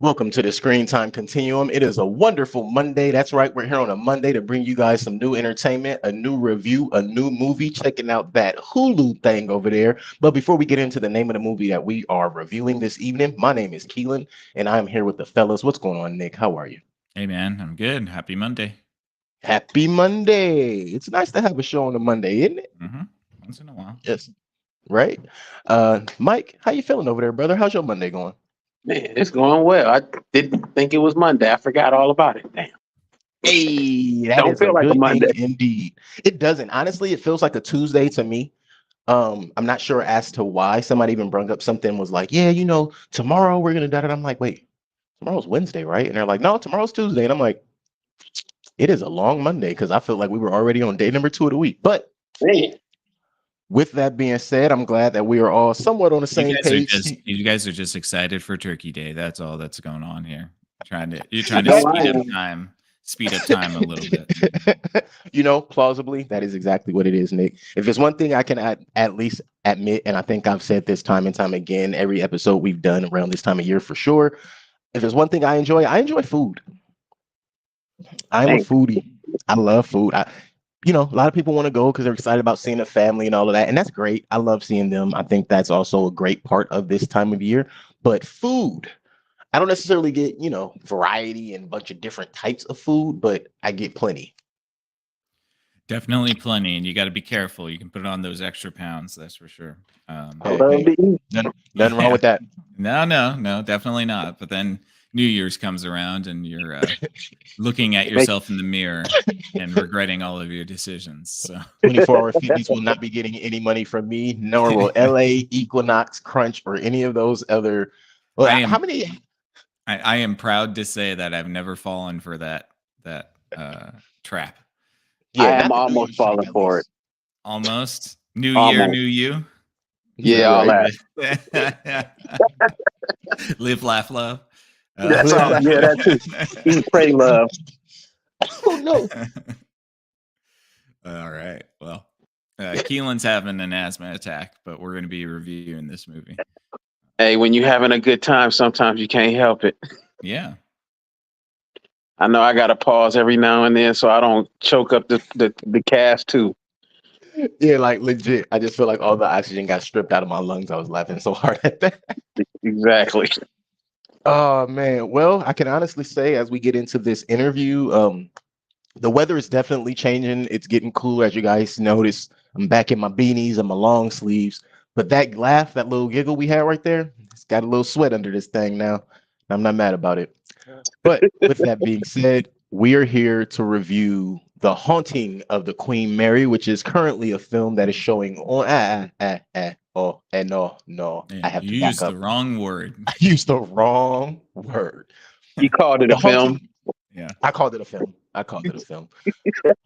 Welcome to the Screen Time Continuum. It is a wonderful Monday. That's right. We're here on a Monday to bring you guys some new entertainment, a new review, a new movie. Checking out that Hulu thing over there. But before we get into the name of the movie that we are reviewing this evening, my name is Keelan, and I'm here with the fellas. What's going on, Nick? How are you? Hey man, I'm good. Happy Monday. Happy Monday. It's nice to have a show on a Monday, isn't it? Once in a while. Yes. Right. Mike, how you feeling over there, brother? How's your Monday going? Man, it's going well. I didn't think it was Monday. I forgot all about it. Damn. Hey, that Don't is feel a like a good Monday. thing indeed. It doesn't. Honestly, it feels like a Tuesday to me. I'm not sure as to why. Somebody even brought up something, was like, yeah, tomorrow we're gonna da da. I'm like, wait, tomorrow's Wednesday, right? And they're like, no, tomorrow's Tuesday. And I'm like, it is a long Monday because I feel like we were already on day number 2 of the week. But Man, with that being said, I'm glid that we are all somewhat on the same page. You guys are just excited for Turkey Day. That's all that's going on here. You're No, trying to I speed up time a little bit. Plausibly, that is exactly what it is, Nick. If there's one thing I can at least admit, and I think I've said this time and time again, every episode we've done around this time of year for sure. If there's one thing I enjoy food. I'm a foodie. I love food. A lot of people want to go because they're excited about seeing a family and all of that. And that's great. I love seeing them. I think that's also a great part of this time of year. But food, I don't necessarily get, variety and a bunch of different types of food, but I get plenty. Definitely plenty, and you got to be careful. You can put on those extra pounds, that's for sure. Nothing wrong with that. No, definitely not. But then New Year's comes around and you're looking at yourself in the mirror and regretting all of your decisions. So 24-hour fitness will not be getting any money from me, nor will LA, Equinox, Crunch, or any of those other. Well, I am proud to say that I've never fallen for that trap. Yeah, I am almost falling for it. Almost. New year, new you. Yeah, all that. Live, laugh, love. That's all. Yeah, that's it. Eat, pray, love. Oh no. All right. Well, Keelan's having an asthma attack, but we're going to be reviewing this movie. Hey, when you're having a good time, sometimes you can't help it. Yeah. I know I got to pause every now and then so I don't choke up the cast too. Yeah, like legit. I just feel like all the oxygen got stripped out of my lungs. I was laughing so hard at that. Exactly. Oh man. Well, I can honestly say as we get into this interview, the weather is definitely changing. It's getting cooler, as you guys notice. I'm back in my beanies and my long sleeves. But that laugh, that little giggle we had right there, it's got a little sweat under this thing now. I'm not mad about it. But with that being said, we are here to review The Haunting of the Queen Mary, which is currently a film that is showing on. No. I have to back used up. the wrong word. I used the wrong word. You called it a film? Yeah. I called it a film.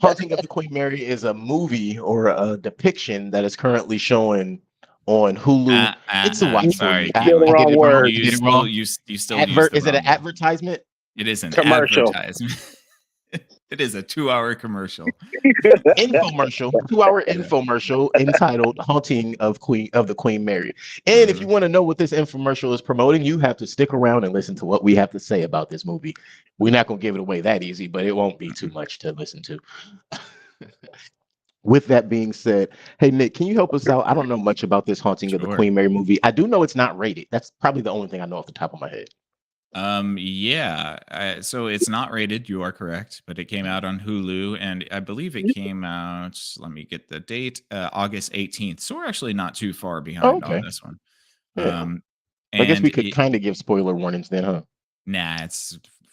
Haunting of the Queen Mary is a movie or a depiction that is currently showing on Hulu. It's a watch. Sorry, I did it wrong. You still use Is it an advertisement? It is an commercial. Advertisement. It is a 2-hour commercial. Infomercial. 2-hour infomercial entitled "Haunting of the Queen Mary." And if you want to know what this infomercial is promoting, you have to stick around and listen to what we have to say about this movie. We're not gonna give it away that easy, but it won't be too much to listen to. With that being said, hey Nick, can you help us out? I don't know much about this Haunting of the Queen Mary movie. I do know it's not rated. That's probably the only thing I know off the top of my head. So it's not rated. You are correct, but it came out on Hulu, and I believe it came out. Let me get the date. August 18th. So we're actually not too far behind on this one. Yeah. I guess we could kind of give spoiler warnings then, huh? Nah,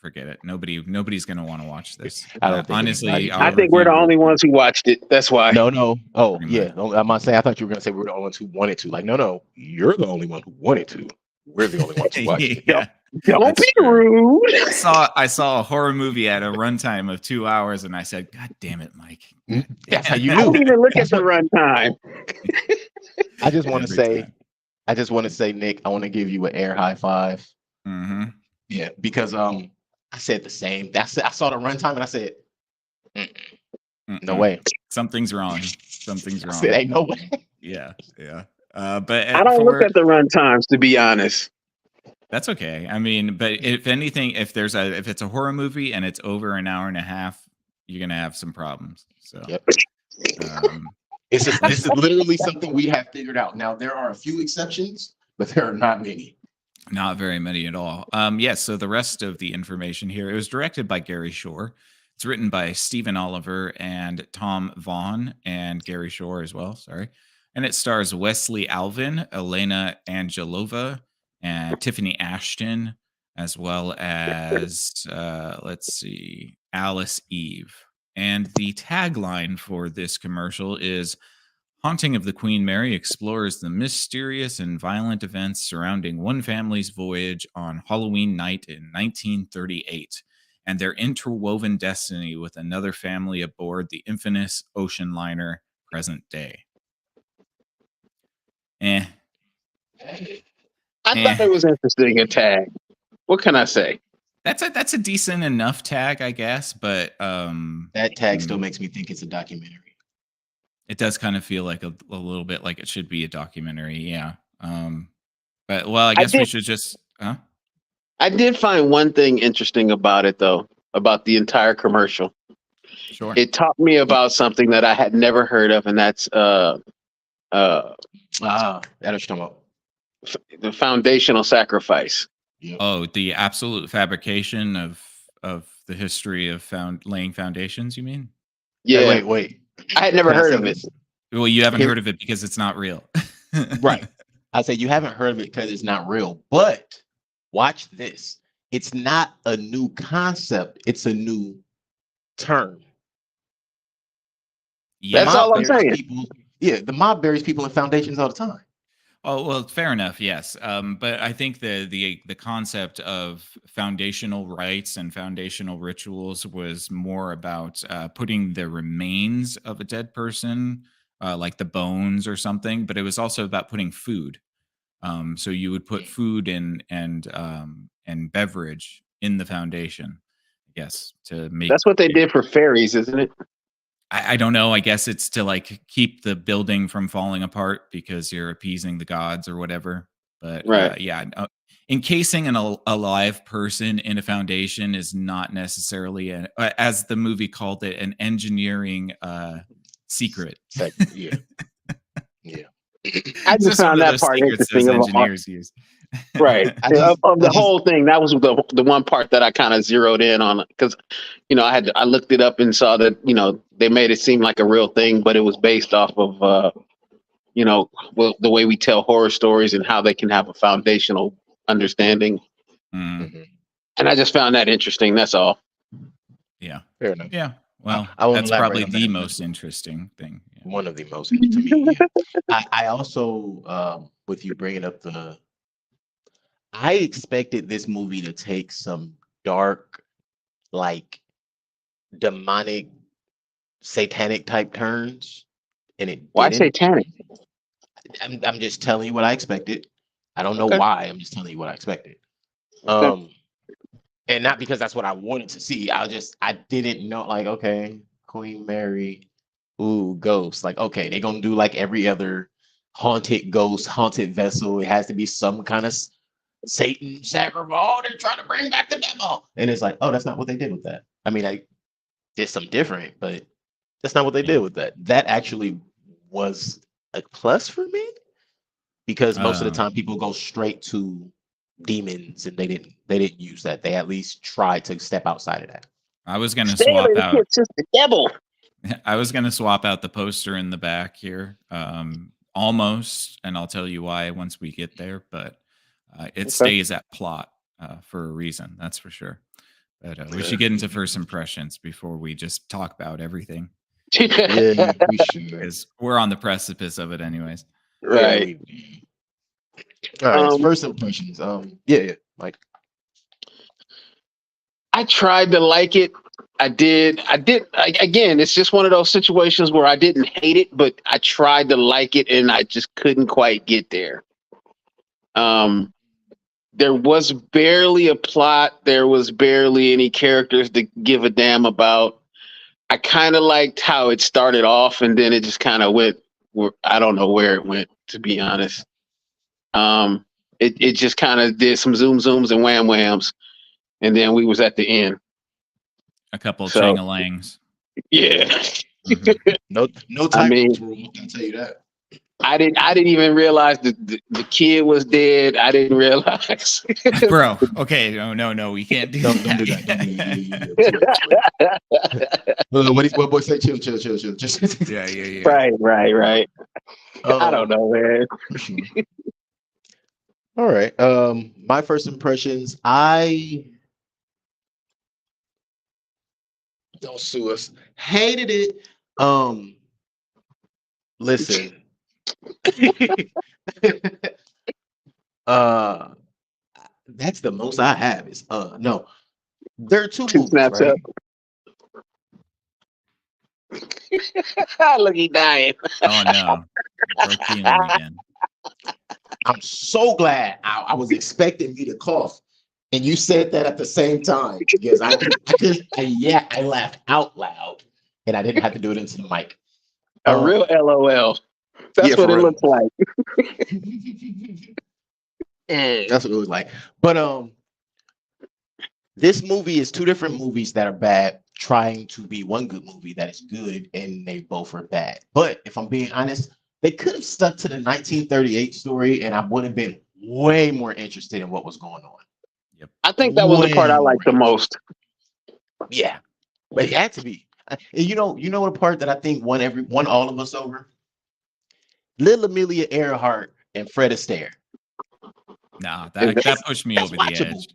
forget it. Nobody's gonna want to watch this. I don't think honestly. I think we're the only ones who watched it. That's why. No. Oh, yeah. I might say I thought you were gonna say we were the only ones who wanted to. Like, no. You're the only one who wanted to. We're the only ones who watched it. Yeah. Don't be rude. I saw a horror movie at a runtime of 2 hours, and I said, "God damn it, Mike!" That's how you I knew. don't even look at the runtime. I just want to say, Nick, I want to give you an air high five. Mm-hmm. Yeah, because I said the same. I saw the runtime and I said, no way. Something's wrong. Something's wrong. I said, ain't no way. Yeah. But I don't look at the runtimes, to be honest. That's okay. I mean, but if anything, if it's a horror movie and it's over an hour and a half, you're gonna have some problems. So, Yep. um, This is literally something we have figured out. Now there are a few exceptions, but there are not many. not very many at all. Yes. So the rest of the information here, it was directed by Gary Shore. It's written by Stephen Oliver and Tom Vaughn and Gary Shore as well. Sorry. And it stars Wesley Alvin, Elena Angelova, and Tiffany Ashton, as well as let's see, Alice Eve. And the tagline for this commercial is Haunting of the Queen Mary explores the mysterious and violent events surrounding one family's voyage on Halloween night in 1938 and their interwoven destiny with another family aboard the infamous ocean liner present day. Eh. I thought it was interesting. A tag. What can I say? That's a decent enough tag, I guess, but That tag still makes me think it's a documentary. it does kind of feel like a little bit like it should be a documentary, yeah. But well, I guess we should just I did find one thing interesting about it, though, about the entire commercial. Sure. It taught me about something that I had never heard of, and that's That what you're talking about. the foundational sacrifice. Yep. Oh, the absolute fabrication of the history of laying foundations, you mean? Yeah, Wait. I had never Can I heard say of it. this? Well, you haven't Here- heard of it because it's not real. Right. I said you haven't heard of it because it's not real. But watch this. It's not a new concept. It's a new term. Yeah. That's all I'm saying. The mob buries people in foundations all the time. Oh, well, fair enough. Yes. But I think the concept of foundational rites and foundational rituals was more about putting the remains of a dead person, like the bones or something. But it was also about putting food. So you would put food and beverage in the foundation. Yes, to make. That's what they did for fairies, isn't it? I don't know. I guess it's to like keep the building from falling apart because you're appeasing the gods or whatever. But Right. encasing a live person in a foundation is not necessarily, as the movie called it, an engineering secret. Yeah. I just found that part interesting. Engineers use. Right. Of the whole thing, that was the one part that I kind of zeroed in on, because I looked it up and saw that they made it seem like a real thing, but it was based off of the way we tell horror stories and how they can have a foundational understanding. Mm. And I just found that interesting. That's all. Yeah. Fair enough. Yeah. Well, I won't that's elaborate probably on the that. most interesting thing. Yeah. One of the most to me. Yeah. I also, with you bringing up I expected this movie to take some dark, like demonic, satanic type turns, and it Why didn't. satanic? I'm just telling you what I expected. I don't know Okay. why. I'm just telling you what I expected. And not because that's what I wanted to see. I didn't know, like, okay, Queen Mary, ooh, ghost. Like, okay, they're gonna do like every other haunted ghost, haunted vessel. It has to be some kind of Satan sacrifice. Oh, they're trying to bring back the devil. And it's like, oh, that's not what they did with that. I mean, I did something different, but that's not what they did with that. That actually was a plus for me, because most of the time people go straight to demons, and they didn't use that. They at least tried to step outside of that. I was gonna swap out. It's just the devil. I was gonna swap out the poster in the back here, almost, and I'll tell you why once we get there. But it stays at plot for a reason, that's for sure. But we should get into first impressions before we just talk about everything, Yeah, we should. because we're on the precipice of it, anyways. Right. All right. First impressions. Yeah. Like, I tried to like it. Again, it's just one of those situations where I didn't hate it, but I tried to like it and I just couldn't quite get there. There was barely a plot. There was barely any characters to give a damn about. I kind of liked how it started off, and then it just kind of went, I don't know where it went, to be honest. it just kind of did some zoom zooms and wham whams, and then we was at the end. A couple of So- chang-a-langs. Yeah. Mhm. No I Tiger mean- Woods rule. I can tell you that. I didn't even realize the kid was dead. I didn't realize. Bro, okay, no, we can't do Don't that. do that. Don't do that. What boy say? Chill. Just Yeah. Right. I don't know, man. All right. My first impressions. I don't sue us. Hated it. Listen. That's the most I have is no. There are two movies, Snaps right? Look, he dying. Oh no. Broke feeling again. I'm so glad I was expecting you to cough, and you said that at the same time because I laughed out loud, and I didn't have to do it into the mic. A real LOL. That's yeah, what for it real. looks like. That's what it was like. But this movie is two different movies that are bad, trying to be one good movie that is good, and they both are bad. But if I'm being honest, they could have stuck to the 1938 story, and I would have been way more interested in what was going on. I think that was the part I liked the most. Yeah, but it had to be. And you know what part that I think won all of us over? Little Amelia Earhart and Fred Astaire. Nah, that pushed me over the watchable. edge.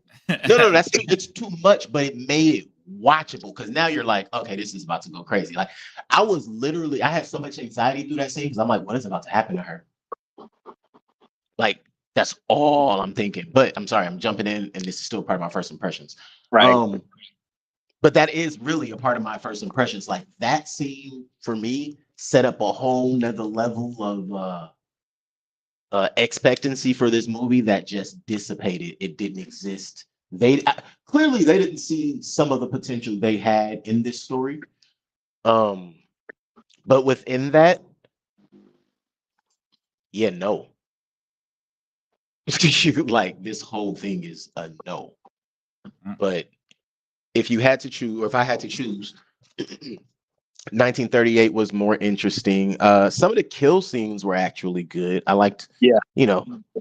No, it's too much, but it made it watchable because now you're like, okay, this is about to go crazy. Like I had so much anxiety through that scene because I'm like, what is about to happen to her? Like that's all I'm thinking. But I'm sorry, I'm jumping in, and this is still part of my first impressions. Right. But that is really a part of my first impressions. Like that scene for me set up a whole nother level of expectancy for this movie that just dissipated. It didn't exist. Clearly they didn't see some of the potential they had in this story. But within that, yeah, no. Like this whole thing is a no. But if you had to choose, or if I had to choose, 1938 was more interesting. Some of the kill scenes were actually good. I liked,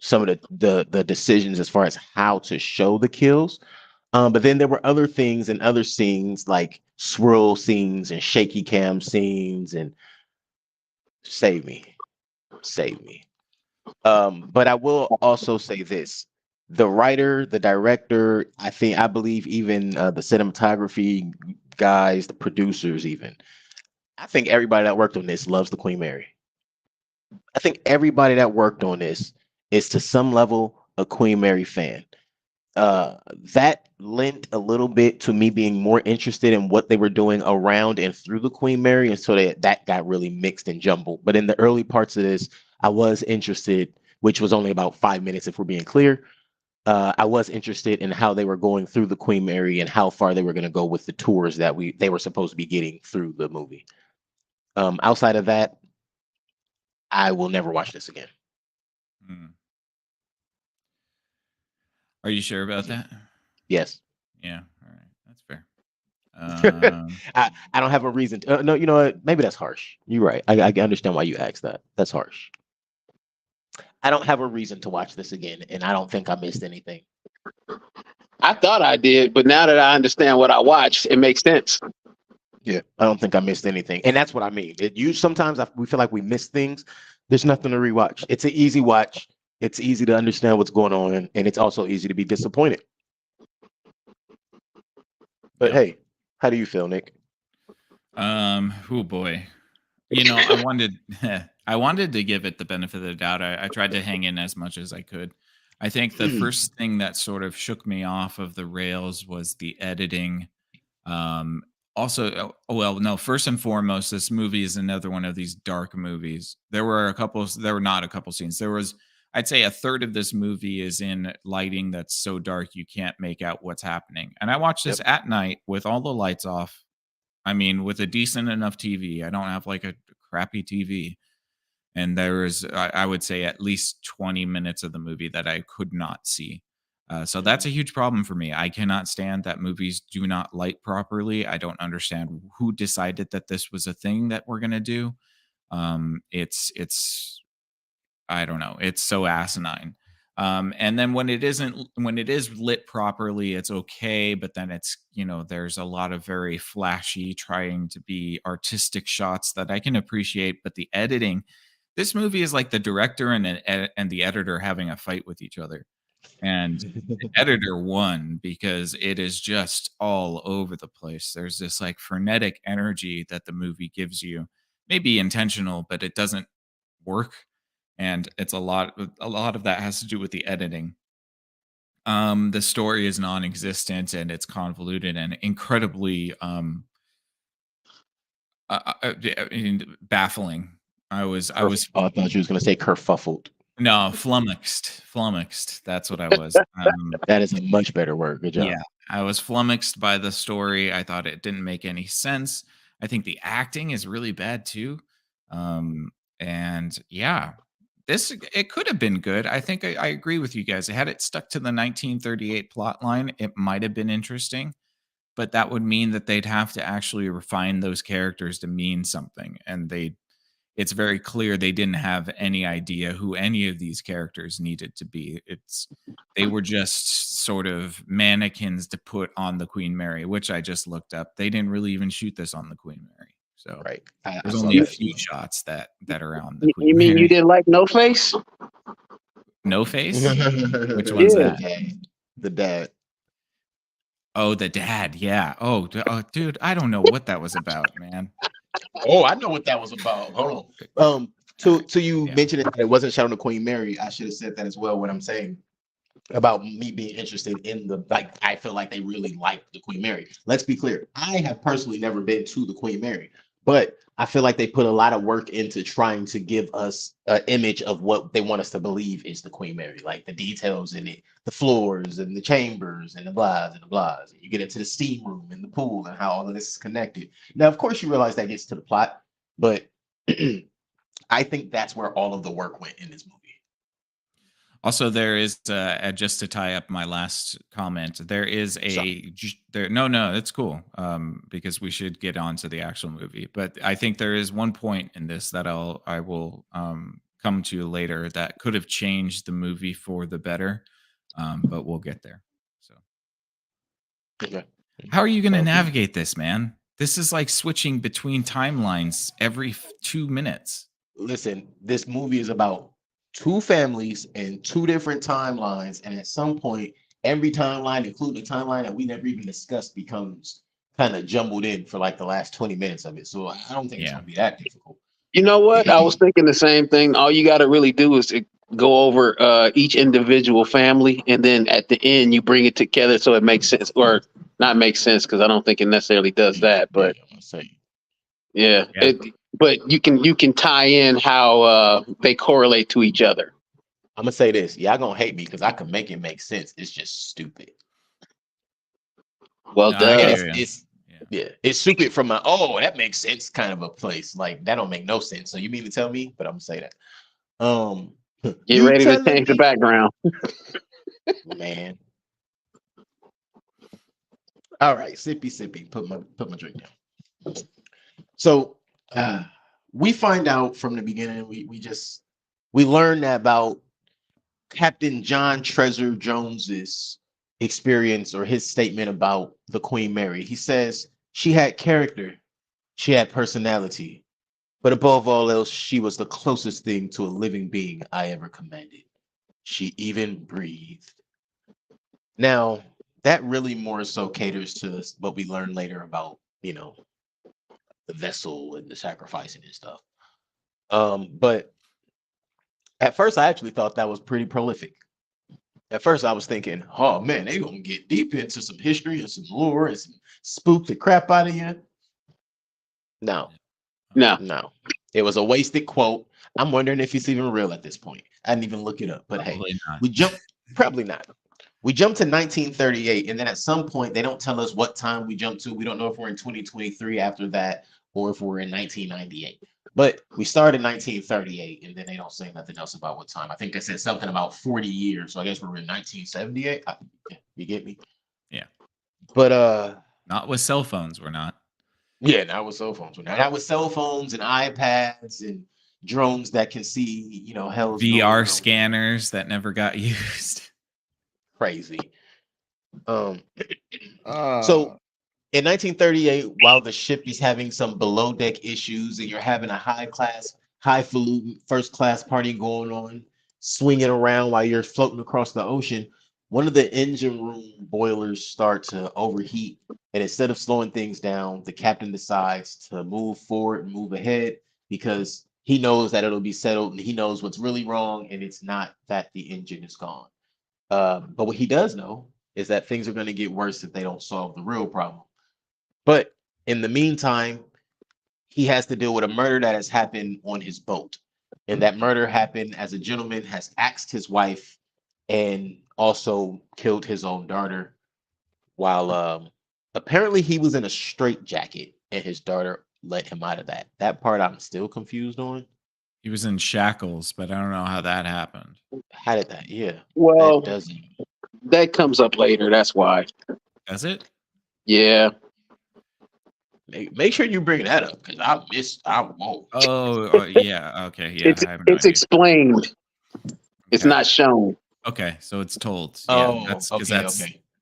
some of the decisions as far as how to show the kills. But then there were other things and other scenes like swirl scenes and shaky cam scenes and save me. But I will also say this. The writer, the director, I believe even the cinematography guys, the producers even, I think everybody that worked on this loves the Queen Mary. I think everybody that worked on this is to some level a Queen Mary fan. That lent a little bit to me being more interested in what they were doing around and through the Queen Mary, and so that got really mixed and jumbled. But in the early parts of this, I was interested, which was only about 5 minutes if we're being clear. I was interested in how they were going through the Queen Mary and how far they were going to go with the tours that they were supposed to be getting through the movie. Outside of that, I will never watch this again. Are you sure about that? Yes. Yeah. All right. That's fair. I don't have a reason. No, you know what? Maybe that's harsh. You're right. I understand why you asked that. That's harsh. I don't have a reason to watch this again, and I don't think I missed anything. I thought I did, but now that I understand what I watched, it makes sense. Yeah, I don't think I missed anything, and that's what I mean. Sometimes we feel like we miss things. There's nothing to rewatch. It's an easy watch. It's easy to understand what's going on, and it's also easy to be disappointed. But hey, how do you feel, Nick? Oh boy. I wanted to give it the benefit of the doubt. I tried to hang in as much as I could. I think the first thing that sort of shook me off of the rails was the editing. First and foremost, this movie is another one of these dark movies. There were not a couple scenes. There was, I'd say, a third of this movie is in lighting that's so dark you can't make out what's happening. And I watched this at night with all the lights off. I mean, with a decent enough TV. I don't have like a crappy TV. And there was, I would say, at least 20 minutes of the movie that I could not see. So that's a huge problem for me. I cannot stand that movies do not light properly. I don't understand who decided that this was a thing that we're gonna do. It's I don't know. It's so asinine. And then when it is lit properly, it's okay. But then it's, there's a lot of very flashy, trying to be artistic shots that I can appreciate. But the editing, this movie is like the director and the editor having a fight with each other. And the editor won because it is just all over the place. There's this like frenetic energy that the movie gives you, maybe intentional, but it doesn't work. And it's a lot of that has to do with the editing. The story is non-existent and it's convoluted and incredibly baffling. I was Oh, I thought you was gonna say kerfuffled. no, flummoxed. That's what I was. That is a much better word. Good job. Yeah, I was flummoxed by the story. I thought it didn't make any sense. I think the acting is really bad too. And yeah, it could have been good. I think I agree with you guys. Had it stuck to the 1938 plot line, it might have been interesting, but that would mean that they'd have to actually refine those characters to mean something. And it's very clear they didn't have any idea who any of these characters needed to be. They were just sort of mannequins to put on the Queen Mary, which I just looked up. They didn't really even shoot this on the Queen Mary. So Right. there's only a few shots that are on the Queen You mean Mary. you didn't like No Face? No Face? Which Yeah. one's that? The dad. Oh, the dad. Yeah. Oh, dude, I don't know what that was about, man. Oh, I know what that was about. Hold on. To you Yeah. mentioning that it wasn't shot on the Queen Mary, I should have said that as well. What I'm saying about me being interested in I feel like they really like the Queen Mary. Let's be clear. I have personally never been to the Queen Mary, but I feel like they put a lot of work into trying to give us an image of what they want us to believe is the Queen Mary, like the details in it, the floors and the chambers and the blahs and the blahs. And you get into the steam room and the pool and how all of this is connected. Now, of course, you realize that gets to the plot, but I think that's where all of the work went in this movie. Also, there is just to tie up my last comment. There is no, it's cool. Because we should get on to the actual movie. But I think there is one point in this that I will come to later that could have changed the movie for the better. But we'll get there. So, Okay. how are you going to navigate this, man? This is like switching between timelines every 2 minutes. Listen, this movie is about two families and two different timelines, and at some point, every timeline, including the timeline that we never even discussed, becomes kind of jumbled in for like the last 20 minutes of it. So I don't think it's Yeah. gonna be that difficult. You know what? I was thinking the same thing. All you got to really do is to go over each individual family, and then at the end, you bring it together so it makes sense, or not make sense, because I don't think it necessarily does that. But I'm gonna say yeah, Yeah. but you can tie in how they correlate to each other. I'm gonna say this. Y'all gonna hate me because I can make it make sense. It's just stupid. Well No, I done. get it. It's stupid from a that makes sense kind of a place. Like that don't make no sense. So you mean to tell me? But I'm gonna say that. Get you ready to telling change the me- background. Man. All right, sippy. Put my drink down. So we find out from the beginning. We learn that about Captain John Treasure Jones's experience or his statement about the Queen Mary. He says she had character, she had personality, but above all else, she was the closest thing to a living being I ever commanded. She even breathed. Now, that really more so caters to what we learn later about, the vessel and the sacrificing and stuff. But at first, I actually thought that was pretty prolific. At first, I was thinking, oh man, they gonna get deep into some history and some lore and some spook the crap out of you. No, No, it was a wasted quote. I'm wondering if it's even real at this point. I didn't even look it up, but Probably hey, not. probably not. We jump to 1938, and then at some point, they don't tell us what time we jump to. We don't know if we're in 2023 after that, or if we're in 1998. But we started in 1938, and then they don't say nothing else about what time. I think they said something about 40 years. So I guess we're in 1978. You get me? Yeah. But Not with cell phones, we're not. yeah, not with cell phones. Not with cell phones and iPads and drones that can see, hell's VR scanners that never got used. Crazy. So in 1938, while the ship is having some below deck issues and you're having a highfalutin first class party going on, swinging around while you're floating across the ocean, one of the engine room boilers start to overheat. And instead of slowing things down, the captain decides to move forward and move ahead because he knows that it'll be settled and he knows what's really wrong. And it's not that the engine is gone. But what he does know is that things are going to get worse if they don't solve the real problem. But in the meantime, he has to deal with a murder that has happened on his boat. And that murder happened as a gentleman has axed his wife and also killed his own daughter while apparently he was in a straitjacket and his daughter let him out of that. That part I'm still confused on. He was in shackles, but I don't know how that happened. How did that? Yeah. Well, that comes up later. That's why. Does it? Yeah. Make sure you bring that up because I won't. Oh, yeah. Okay. Yeah. It's explained. It's not shown. Okay, so it's told. Yeah,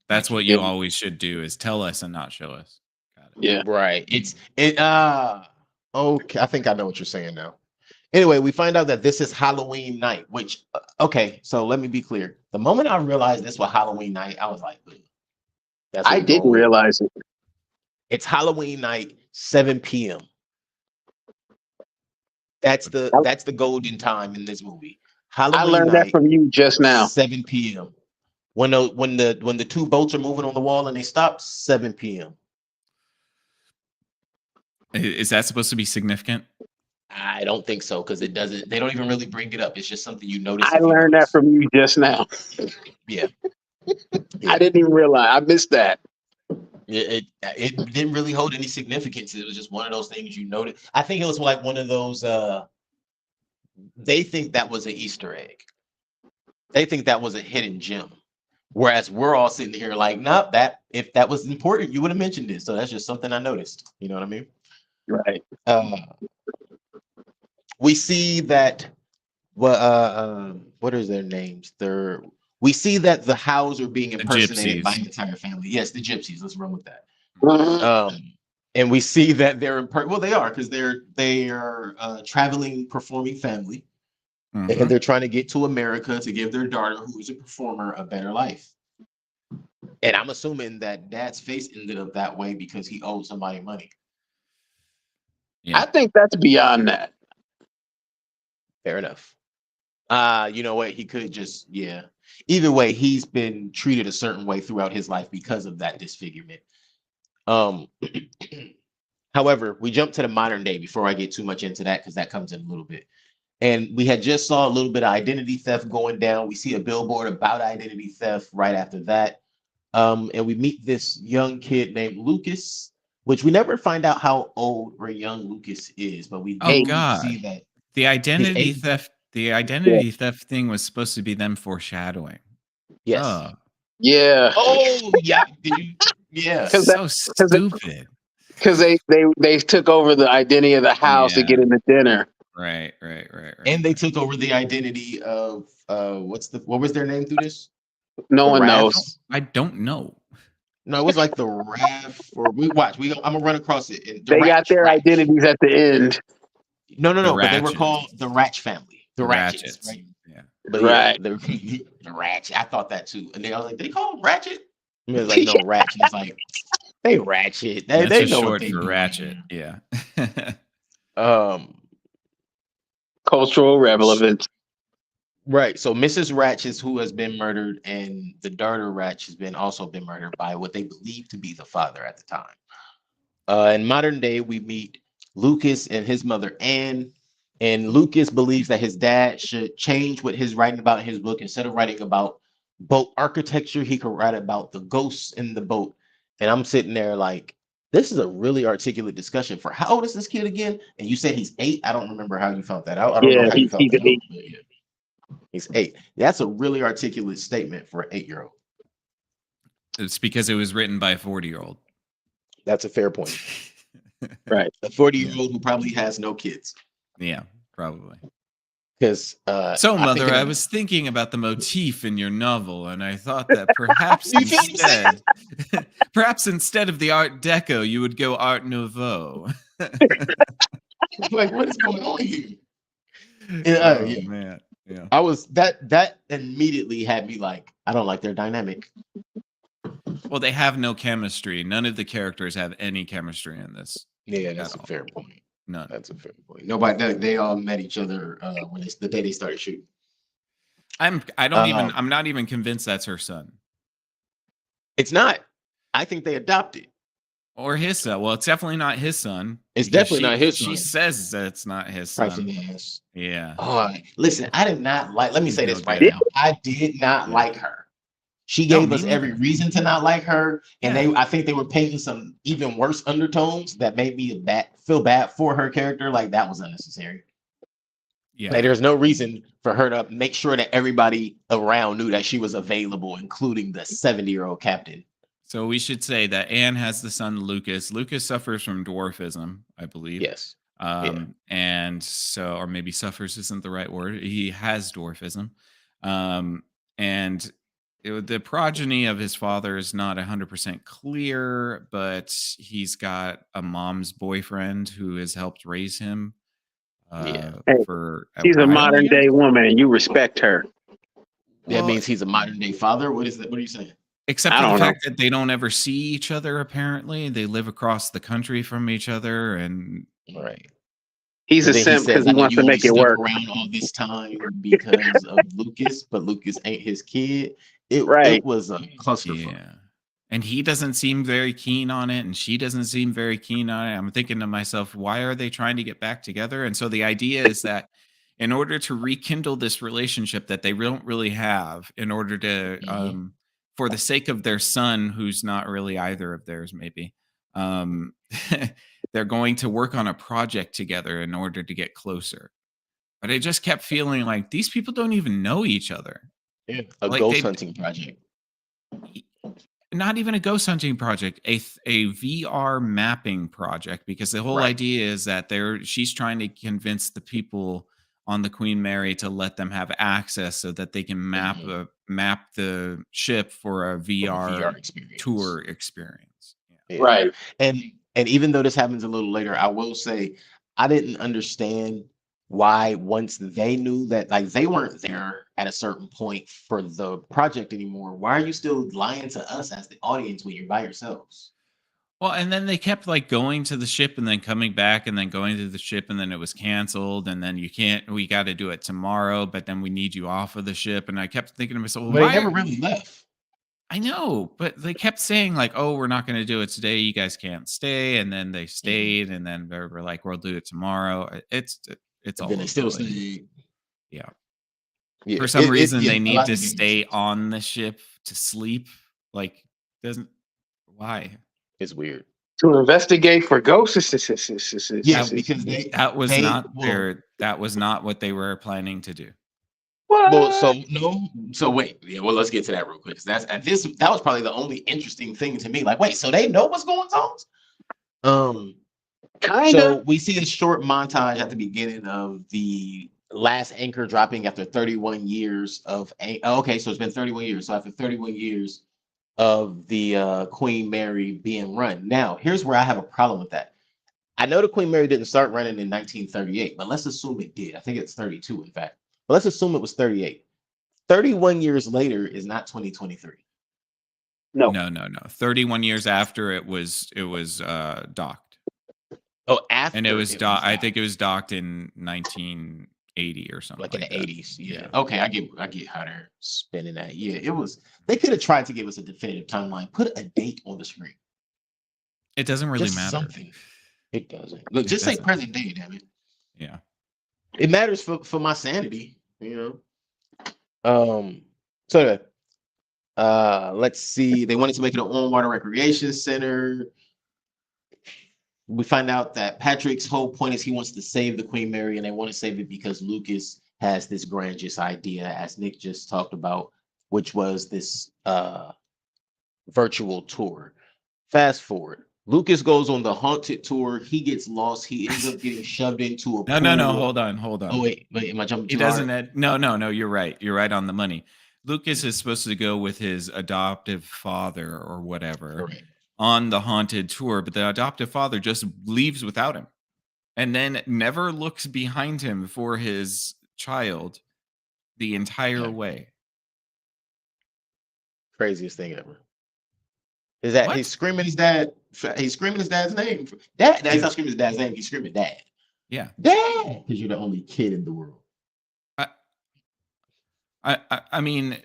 that's what you always should do is tell us and not show us. Got it. Yeah. Right. Okay, I think I know what you're saying now. Anyway, we find out that this is Halloween night, which okay, so let me be clear. The moment I realized this was Halloween night, I was like, I didn't realize it. It's Halloween night, 7 p.m. That's the golden time in this movie. Halloween I learned night, that from you just now. 7 p.m. When the two boats are moving on the wall and they stop, 7 p.m. Is that supposed to be significant? I don't think so because it doesn't. They don't even really bring it up. It's just something you notice. I learned that from you just now. Yeah. I didn't even realize. I missed that. It didn't really hold any significance. It was just one of those things you noticed. I think it was like one of those. They think that was an Easter egg. They think that was a hidden gem. Whereas we're all sitting here like, nope, if that was important, you would have mentioned it. So that's just something I noticed. You know what I mean? Right. We see that what is their names? We see that the Howes are being impersonated by an entire family. Yes, the gypsies. Let's run with that. And we see that they're they are because they are a traveling performing family. And they're trying to get to America to give their daughter, who is a performer, a better life. And I'm assuming that Dad's face ended up that way because he owed somebody money. Yeah. I think that's beyond that. Fair enough. You know what? He could just, yeah. Either way, he's been treated a certain way throughout his life because of that disfigurement. However, we jump to the modern day before I get too much into that because that comes in a little bit. And we had just saw a little bit of identity theft going down. We see a billboard about identity theft right after that. And we meet this young kid named Lucas, which we never find out how old or young Lucas is, but we see that the identity theft thing was supposed to be them foreshadowing. Yes. Yeah. Oh, yeah. Yeah. So stupid. Because they took over the identity of the house to get into dinner. Right. And they took over the identity of what was their name through this? No one knows. I don't know. No, it was like the RAF or I'm gonna run across it. They got their identities at the end. No, but they were called the Ratch family. The Ratchets, right? Yeah. But right. The Ratchet. I thought that too. And I was like, they call them Ratchet? And it was like, no, Ratchet. It's like they Ratchet. They know short for Ratchet. Yeah. Cultural relevance. Right. So Mrs. Ratch who has been murdered, and the daughter Ratch has also been murdered by what they believe to be the father at the time. In modern day, we meet Lucas and his mother Anne, and Lucas believes that his dad should change what he's writing about in his book. Instead of writing about boat architecture, he could write about the ghosts in the boat. And I'm sitting there like, This is a really articulate discussion for how old is this kid again? And you said he's 8. I don't remember how you found that out. I don't know Yeah, how you found he's that an out. 8. But yeah, he's 8. That's a really articulate statement for an 8-year-old. It's because it was written by a 40-year-old. That's a fair point. Right. A 40-year-old who probably has no kids. Yeah, probably. Because So, I Mother, think I was thinking about the motif in your novel, and I thought that perhaps You see what I'm saying? perhaps instead of the Art Deco, you would go Art Nouveau. like, what is going on here? Oh Yeah. man, yeah. I was that immediately had me like, I don't like their dynamic. Well, they have no chemistry. None of the characters have any chemistry in this. Yeah, that's At a all. fair point. None. That's a fair point. Nobody, they all met each other when the day they started shooting. I'm not even convinced that's her son It's not. I think they adopted. or his son. Well, it's definitely not his son. It's because definitely not his She son. says that it's not his son. Pricing ass. Yeah. Oh, listen, I did not like. Let me say No this right good. now. I did not Yeah. like her. She No, gave me us neither. every reason to not like her, and Yeah. I think they were painting some even worse undertones that made me feel bad for her character. Like that was unnecessary. Yeah. Like there's no reason for her to make sure that everybody around knew that she was available, including the 70-year-old captain. So we should say that Anne has the son Lucas. Lucas suffers from dwarfism, I believe. Yes. And so, or maybe suffers isn't the right word. He has dwarfism. And the progeny of his father is not 100% clear, but he's got a mom's boyfriend who has helped raise him. Yeah. For She's a while modern here. day woman, and you respect her. That Well, means he's a modern day father. What is that? What are you saying? except I for the don't know. fact that they don't ever see each other. Apparently, they live across the country from each other, and All right. He's a Then simp because says, he I know wants you to only make it stuck work. around all this time because of Lucas, but Lucas ain't his kid. Right. It was a clusterfuck. yeah. And he doesn't seem very keen on it, and she doesn't seem very keen on it. I'm thinking to myself, why are they trying to get back together? And so the idea is that in order to rekindle this relationship that they don't really have, in order to, Mhm. for the sake of their son, who's not really either of theirs, maybe, they're going to work on a project together in order to get closer. But I just kept feeling like these people don't even know each other. Yeah. A Like ghost hunting project. Not even a ghost hunting project, a VR mapping project, because the whole Right. idea is that she's trying to convince the people on the Queen Mary to let them have access so that they can map the ship for a VR experience. tour experience. Yeah. Yeah. Right. And even though this happens a little later, I will say I didn't understand why once they knew that like they weren't there at a certain point for the project anymore. Why are you still lying to us as the audience when you're by yourselves? Well, and then they kept like going to the ship and then coming back and then going to the ship and then it was canceled and then we got to do it tomorrow, but then we need you off of the ship. And I kept thinking to myself, well, But they why never really left. I know, but they kept saying like, "Oh, we're not going to do it today. You guys can't stay." And then they stayed, and then they were like, "We'll do it tomorroh." It's all. Then they over still the place. stayed. Yeah. Yeah. For some reason, they a need lot to of games. stay on the ship to sleep. Like, doesn't why? It's weird. To investigate for ghosts. Yeah, because That was they- not well- their. That was not what they were planning to do. Well, so wait. Yeah, well, let's get to that real quick. 'Cause that was probably the only interesting thing to me. Like, wait, so they know what's going on? Kinda. So we see a short montage at the beginning of the last anchor dropping after 31 years of okay, so it's been 31 years. So after 31 years of the Queen Mary being run. Now, here's where I have a problem with that. I know the Queen Mary didn't start running in 1938, but let's assume it did. I think it's 32, in fact. But let's assume it was 38. 31 years later is not 2023. No. 31 years after it was docked. Oh, after And it was docked. I think it was docked in 1980 or something. Like in the that. 80s. Yeah. Okay, I get how they're spinning that. Yeah, it was. They could have tried to give us a definitive timeline. Put a date on the screen. It doesn't really Just matter. something. It doesn't. Look, It just say doesn't. present day, damn it. Yeah. It matters for my sanity, you know. So let's see. They wanted to make it an on water recreation center. we find out that Patrick's whole point is he wants to save the Queen Mary, and they want to save it because Lucas has this grandiose idea, as Nick just talked about, which was this virtual tour. Fast forward. Lucas goes on the haunted tour. He gets lost. He ends up getting shoved into a pool. No. Hold on. Oh, wait. Am I jumping too He doesn't. hard? No. You're right. You're right on the money. Lucas is supposed to go with his adoptive father or whatever Correct. on the haunted tour, but the adoptive father just leaves without him and then never looks behind him for his child the entire way. Craziest thing ever. Is that What? he's screaming his dad? He's screaming his dad's name. Dad. He's not screaming his dad's name. He's screaming dad. Yeah. Dad, because you're the only kid in the world. I mean,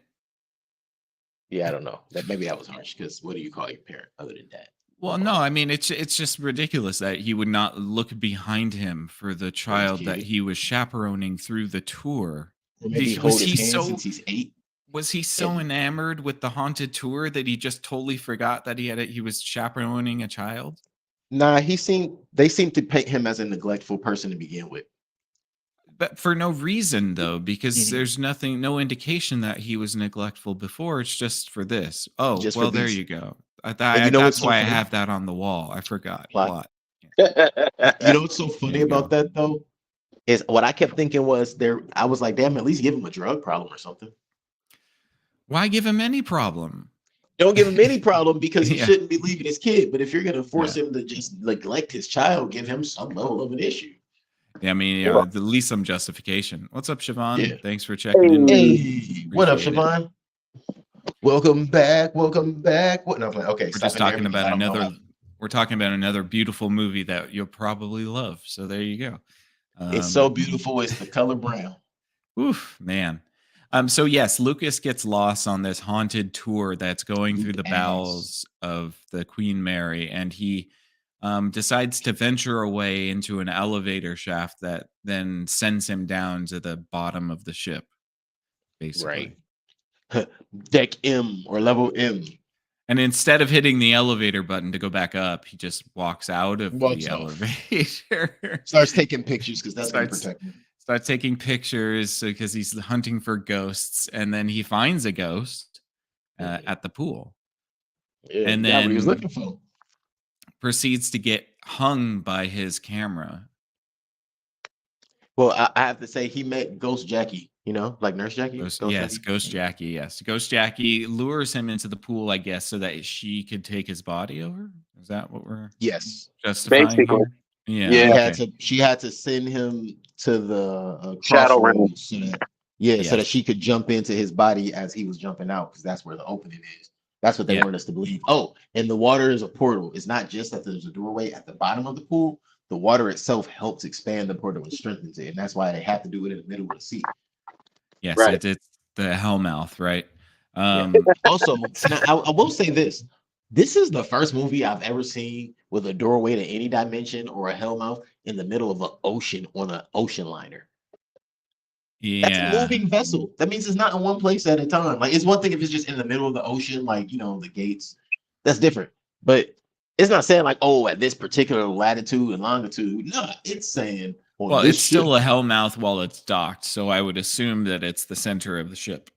Yeah, I don't know. Maybe that was harsh. Because what do you call your parent other than dad? well, no, I mean it's just ridiculous that he would not look behind him for the child that kid. he was chaperoning through the tour. Or maybe Was hold he his hand so- since he's 8. Was he so And- enamored with the haunted tour that he just totally forgot that he was chaperoning a child? Nah, they seem to paint him as a neglectful person to begin with. But for no reason though, because Mhm. there's no indication that he was neglectful before. It's just for this. Oh, Just for well, there this. you go. And you know what's That's so why I funny? have that on the wall. I forgot. Plot. Plot. You know what's so funny There you about that though? Is what I kept thinking was I was like, damn, at least give him a drug problem or something. Why give him any problem? Don't give him any problem because he Yeah. shouldn't be leaving his kid. But if you're gonna force him to just neglect his child, give him some level of an issue. Yeah, I mean, at least some justification. What's up, Siobhan? Yeah. Thanks for checking in. Hey, what up, Appreciate it. Siobhan? Welcome back. What? No, okay. We're stop just it there talking because I about don't know another. We're talking about another beautiful movie that you'll probably love. So there you go. It's so beautiful. It's the color brown. Oof, man. So yes, Lucas gets lost on this haunted tour that's going through the Yes. bowels of the Queen Mary, and he decides to venture away into an elevator shaft that then sends him down to the bottom of the ship, basically. Right. Deck M or level M. And instead of hitting the elevator button to go back up, he just walks out of Walks the off. elevator. Starts taking pictures because that's going to Starts- protect him. Starts taking pictures because he's hunting for ghosts, and then he finds a ghost Mhm. at the pool. Yeah, And he got what he was then- looking for. Proceeds to get hung by his camera. Well, I have to say he met Ghost Jackie. You know, like Nurse Jackie. Ghost Jackie? Jackie. Yes, Ghost Jackie lures him into the pool, I guess, so that she could take his body over. Is that what we're Yes. justifying? Basically. Here? Yeah. She had to send him to the Shadow realm. crossroads so that, so Yes. that she could jump into his body as he was jumping out, because that's where the opening is. That's what they Yeah. want us to believe. Oh, and the water is a portal. It's not just that there's a doorway at the bottom of the pool. The water itself helps expand the portal and strengthens it, and that's why they have to do it in the middle of the sea. Yes, Right. it's the Hellmouth, right? Also, now, I will say this. This is the first movie I've ever seen with a doorway to any dimension or a hellmouth in the middle of an ocean on an ocean liner. That's a Yeah. moving vessel. That means it's not in one place at a time. Like, it's one thing if it's just in the middle of the ocean, like, you know, the gates. That's different. But it's not saying like, oh, at this particular latitude and longitude. No, it's saying on Well, this it's still ship. a Hellmouth while it's docked, so I would assume that it's the center of the ship.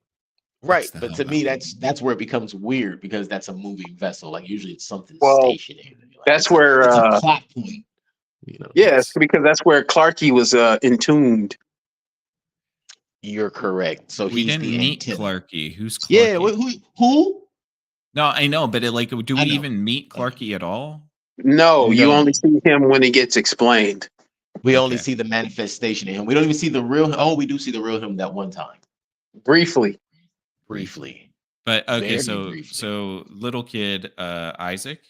Right. the But to me, hellmouth. that's where it becomes weird, because that's a moving vessel. Like, usually it's something Well, stationary. Like, That's it's a- where, it's a plot point. You know, yes, because that's where Clarky was entombed. you're correct. So We he's didn't the meet antenna. Clarky. Who's Clarky? Yeah, who? No, I know, but do I we know. even meet Clarky at all? No, you No. only see him when it gets explained. We only Okay. see the manifestation in him. We don't even see the real. Oh, we do see the real him that one time, Briefly. briefly. But okay, Very so briefly. little kid Isaac.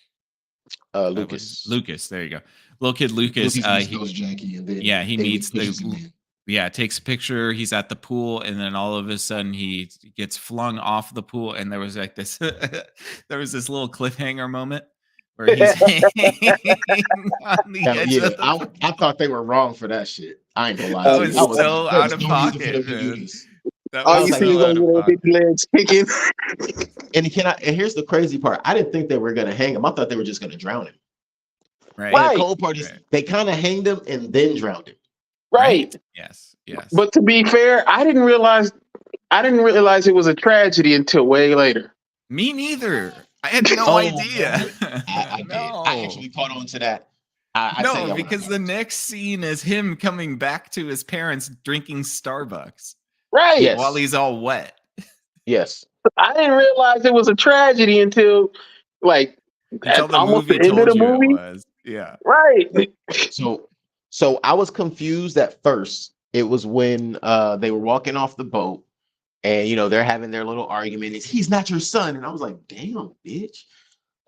That was Lucas. Lucas, there you go. Little kid Lucas. Lucas He, goes Jackie, and then yeah, he David meets pushes him in. takes a picture. He's at the pool, and then all of a sudden he gets flung off the pool, and there was like this. There was this little cliffhanger moment where he's hanging on the edge Yeah, of the I thought they were wrong for that shit. I ain't gonna lie. That to was you. so there out was of no reason for pocket, them to do man. this. That All was you like, see is oh, those little big legs kicking. And here's the crazy part. I didn't think they were gonna hang him. I thought they were just gonna drown him. Right. And the Right. cold part is Right. they kind of hanged him and then drowned him. Right. Yes. Yes. But to be fair, I didn't realize it was a tragedy until way later. Me neither. I had no Oh, idea. I did. No. I actually caught on to that. I tell No, you, because the next scene is him coming back to his parents drinking Starbucks Right. Yes. while he's all wet. yes. I didn't realize it was a tragedy until like Until at the almost movie the end of told the you it movie. was. Yeah. Right. So I was confused at first. It was when they were walking off the boat, and they're having their little argument. It's he's not your son, and I was like, damn, bitch.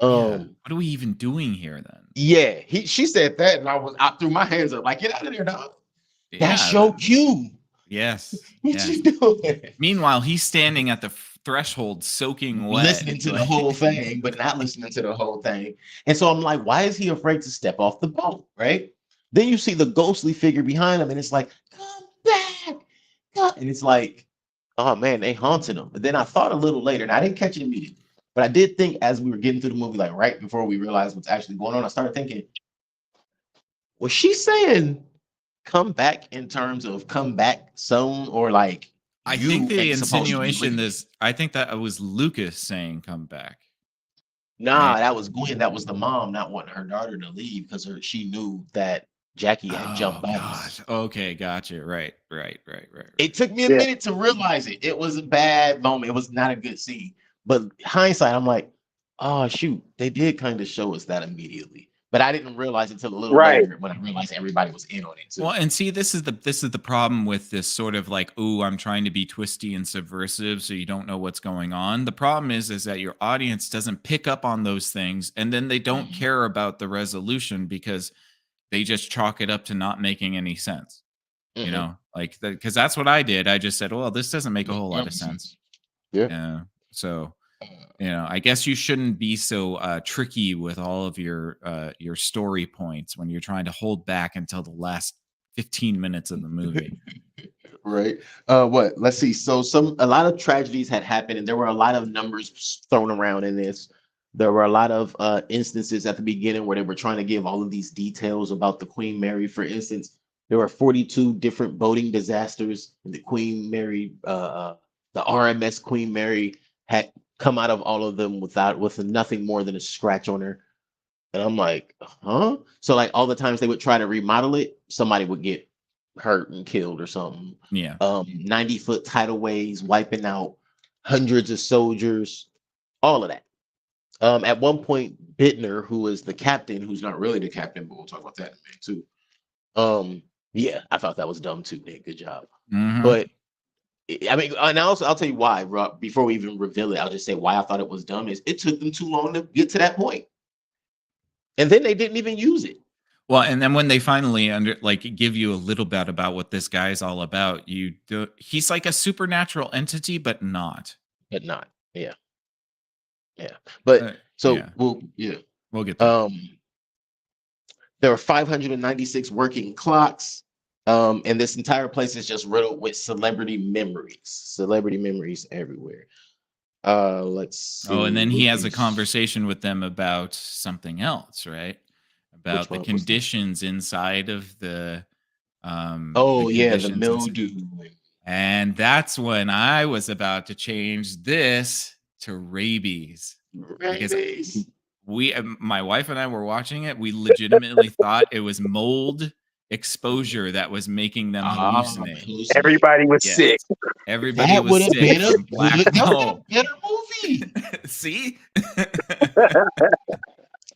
Yeah. What are we even doing here then? Yeah, she said that, and I threw my hands up like, get out of there, dog. That's Yeah. your cue. Yes. What Yes. you doing? Meanwhile, he's standing at the threshold soaking wet. Listening to the whole thing, but not listening to the whole thing. And so I'm like, why is he afraid to step off the boat? Right? Then you see the ghostly figure behind him, and it's like, come back. And it's like, oh man, they haunted him. But then I thought a little later, and I didn't catch it immediately, but I did think as we were getting through the movie, like right before we realized what's actually going on, I started thinking, was she saying come back in terms of come back soon, or like I you think the ain't supposed to be insinuation leaving? is I think that it was Lucas saying come back. Nah, Right. that was Gwen. That was the mom not wanting her daughter to leave because she knew that Jackie had jumped bodies. gosh. Okay, gotcha. Right. It took me a Yeah. minute to realize it. It was a bad moment. It was not a good scene. But hindsight, I'm like, oh shoot, they did kind of show us that immediately. But I didn't realize it until a little Right. later when I realized everybody was in on it too. Well, and see, this is the problem with this sort of like, oh, I'm trying to be twisty and subversive, so you don't know what's going on. The problem is that your audience doesn't pick up on those things, and then they don't Mhm. care about the resolution because they just chalk it up to not making any sense. You Mhm. know, like because that's what I did. I just said, well, this doesn't make a whole lot of Makes sense. Yeah. Yeah. So, I guess you shouldn't be so tricky with all of your story points when you're trying to hold back until the last 15 minutes of the movie. Right. What? Let's see. So a lot of tragedies had happened, and there were a lot of numbers thrown around in this. There were a lot of instances at the beginning where they were trying to give all of these details about the Queen Mary. For instance, there were 42 different boating disasters. The Queen Mary, the RMS Queen Mary had come out of all of them with nothing more than a scratch on her. And I'm like, huh? So like all the times they would try to remodel it, somebody would get hurt and killed or something. Yeah. 90-foot tidal waves wiping out hundreds of soldiers, all of that. At one point, Bittner, who is the captain, who's not really the captain, but we'll talk about that in a minute too. Yeah, I thought that was dumb too, Nick. Good job. Mhm. But I mean, and also I'll tell you why, Rob, before we even reveal it. I'll just say why I thought it was dumb is it took them too long to get to that point. And then they didn't even use it. Well, and then when they finally give you a little bit about what this guy is all about, he's like a supernatural entity, but not. But not. Yeah. But so yeah. we'll get there. There are 596 working clocks. And this entire place is just riddled with celebrity memories everywhere. Let's see. Oh, and then he has a conversation with them about something else, right? About the conditions inside of the the mildew. And that's when I was about to change this to rabies. Because my wife and I were watching it. We legitimately thought it was mold exposure that was making them hallucinate. Everybody was sick. Everybody that was sick. Been a black better movie. See?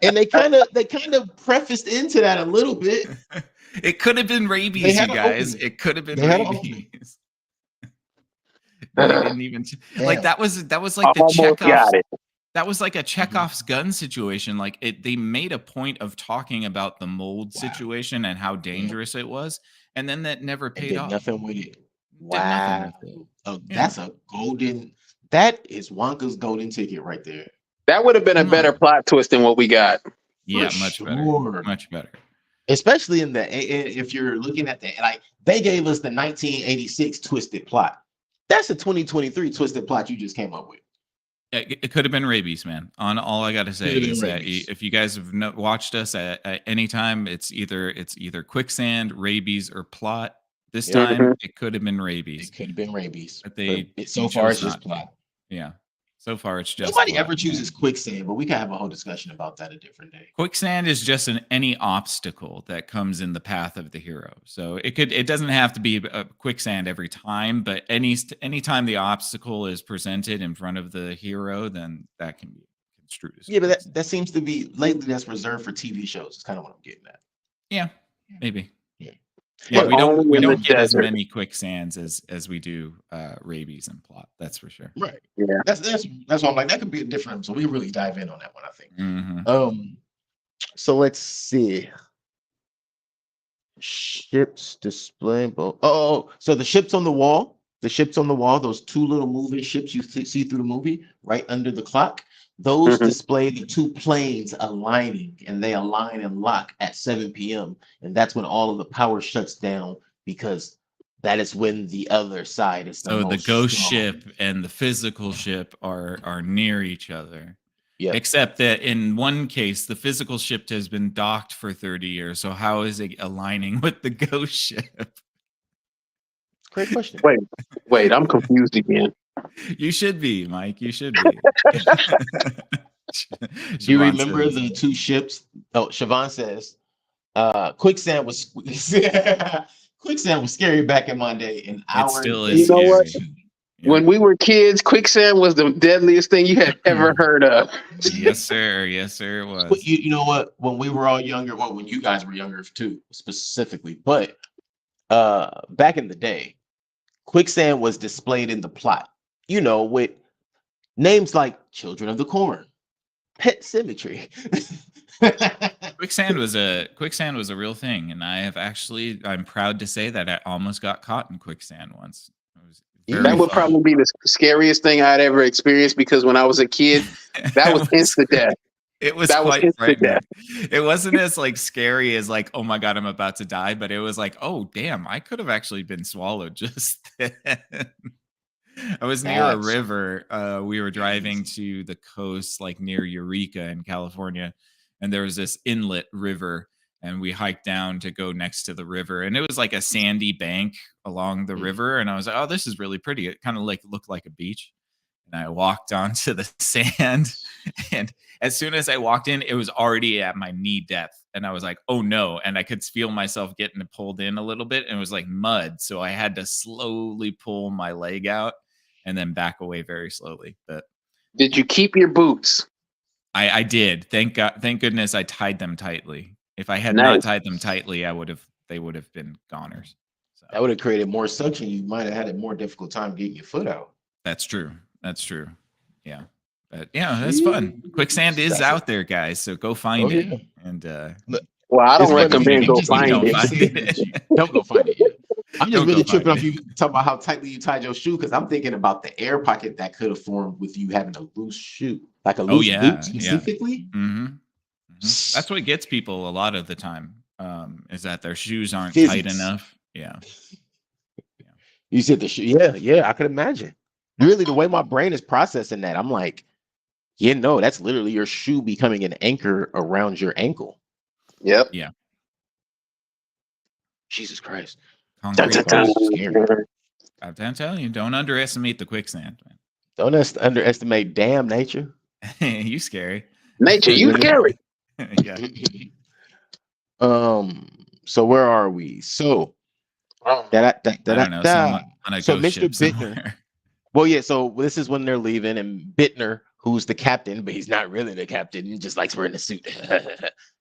And they kind of prefaced into that a little bit. It could have been rabies, you guys. It could have been rabies. They didn't even like that was like the Chekhov. That was like a Chekhov's gun situation. Like they made a point of talking about the mold situation and how dangerous it was, and then that never paid off. Nothing with it. Wow. That's a golden. That is Wonka's golden ticket right there. That would have been a better plot twist than what we got. Yeah, much better. Much better. Especially if you're looking at they gave us the 1986 twisted plot. That's a 2023 twisted plot you just came up with. It could have been rabies, man. On all I got to say Could have been is that rabies. if you guys have watched us at any time, it's either quicksand, rabies, or plot. This Yeah. time it could have been rabies, It could have been rabies. but So far it's chose just not to. plot. Yeah, so far it's just Nobody plot. ever chooses quicksand, but we can have a whole discussion about that a different day. Quicksand is just any obstacle that comes in the path of the hero. So it doesn't have to be a quicksand every time, but any time the obstacle is presented in front of the hero, then that can be construed as Yeah, but quicksand. that seems to be lately that's reserved for TV shows. It's kind of what I'm getting at. Yeah, maybe. Yeah. Yeah, But we only in don't the get as desert. many quicksands as we do rabies and plot. That's for sure. Right. Yeah. That's why I'm like, that could be a different. So we really dive in on that one, I think. Mhm. So let's see. Ships display. Oh, so the ships on the wall, those two little moving ships you see through the movie, right under the clock. Those Mhm. display the two planes aligning, and they align and lock at 7 p.m. And that's when all of the power shuts down, because that is when the other side is So the most ghost strong. ship and the physical ship are near each other. Yeah. Except that in one case, the physical ship has been docked for 30 years. So how is it aligning with the ghost ship? Great question. Wait, I'm confused again. You should be, Mike. You should be. Do you Siobhan remember says- the two ships? Oh, Siobhan says, quicksand was quicksand was scary back in my day. And It still is You know what? scary. When we were kids, quicksand was the deadliest thing you had ever heard of. Yes, sir. Yes, sir. It was. But you know what? When we were all younger, well, when you guys were younger too, specifically, but back in the day, quicksand was displayed in the plot. You know, with names like Children of the Corn, Pet Symmetry. Quicksand was a real thing, and I'm proud to say that I almost got caught in quicksand once. It was very That would fun. probably be the scariest thing I'd ever experienced, because when I was a kid, that was instant death. It was That was quite instant frightening. death. It wasn't as like scary as like, oh my god, I'm about to die, but it was like, oh damn, I could have actually been swallowed just then. I was near a That's river. We were driving to the coast, like near Eureka in California, and there was this inlet river, and we hiked down to go next to the river, and it was like a sandy bank along the river, and I was like, oh, this is really pretty. It kind of like looked like a beach. And I walked onto the sand, and as soon as I walked in, it was already at my knee depth, and I was like, "Oh no!" And I could feel myself getting pulled in a little bit, and it was like mud, so I had to slowly pull my leg out and then back away very slowly. But Did you keep your boots? I did. Thank goodness I tied them tightly. If I had not Nice. tied them tightly, they would have been goners. So That would have created more suction. You might have had a more difficult time getting your foot out. that's true. That's true. Yeah. But yeah, that's fun. Quicksand is out there, guys. So go find it. Yeah. And Well, I don't It's funny, recommend you go just find don't it. find it. Don't go find it yet. I'm just Don't really go tripping find off you talking about how tightly you tied your shoe, because I'm thinking about the air pocket that could have formed with you having a loose shoe, like a loose yeah, boot specifically. That's what gets people a lot of the time, is that their shoes aren't Physics. tight enough. Yeah. You said the shoe. Yeah, I could imagine. Really, the way my brain is processing that, I'm like, no, that's literally your shoe becoming an anchor around your ankle. Yep. Jesus Christ. Dun, dun, dun. I'm telling you, don't underestimate the quicksand, man. Don't underestimate damn nature. You scary. Nature, you scary. Yeah. So where are we? So I don't know. Someone on a So ghost Mr. ship Bittner. somewhere. Well, yeah, so this is when they're leaving, and Bittner, who's the captain, but he's not really the captain, he just likes wearing a suit.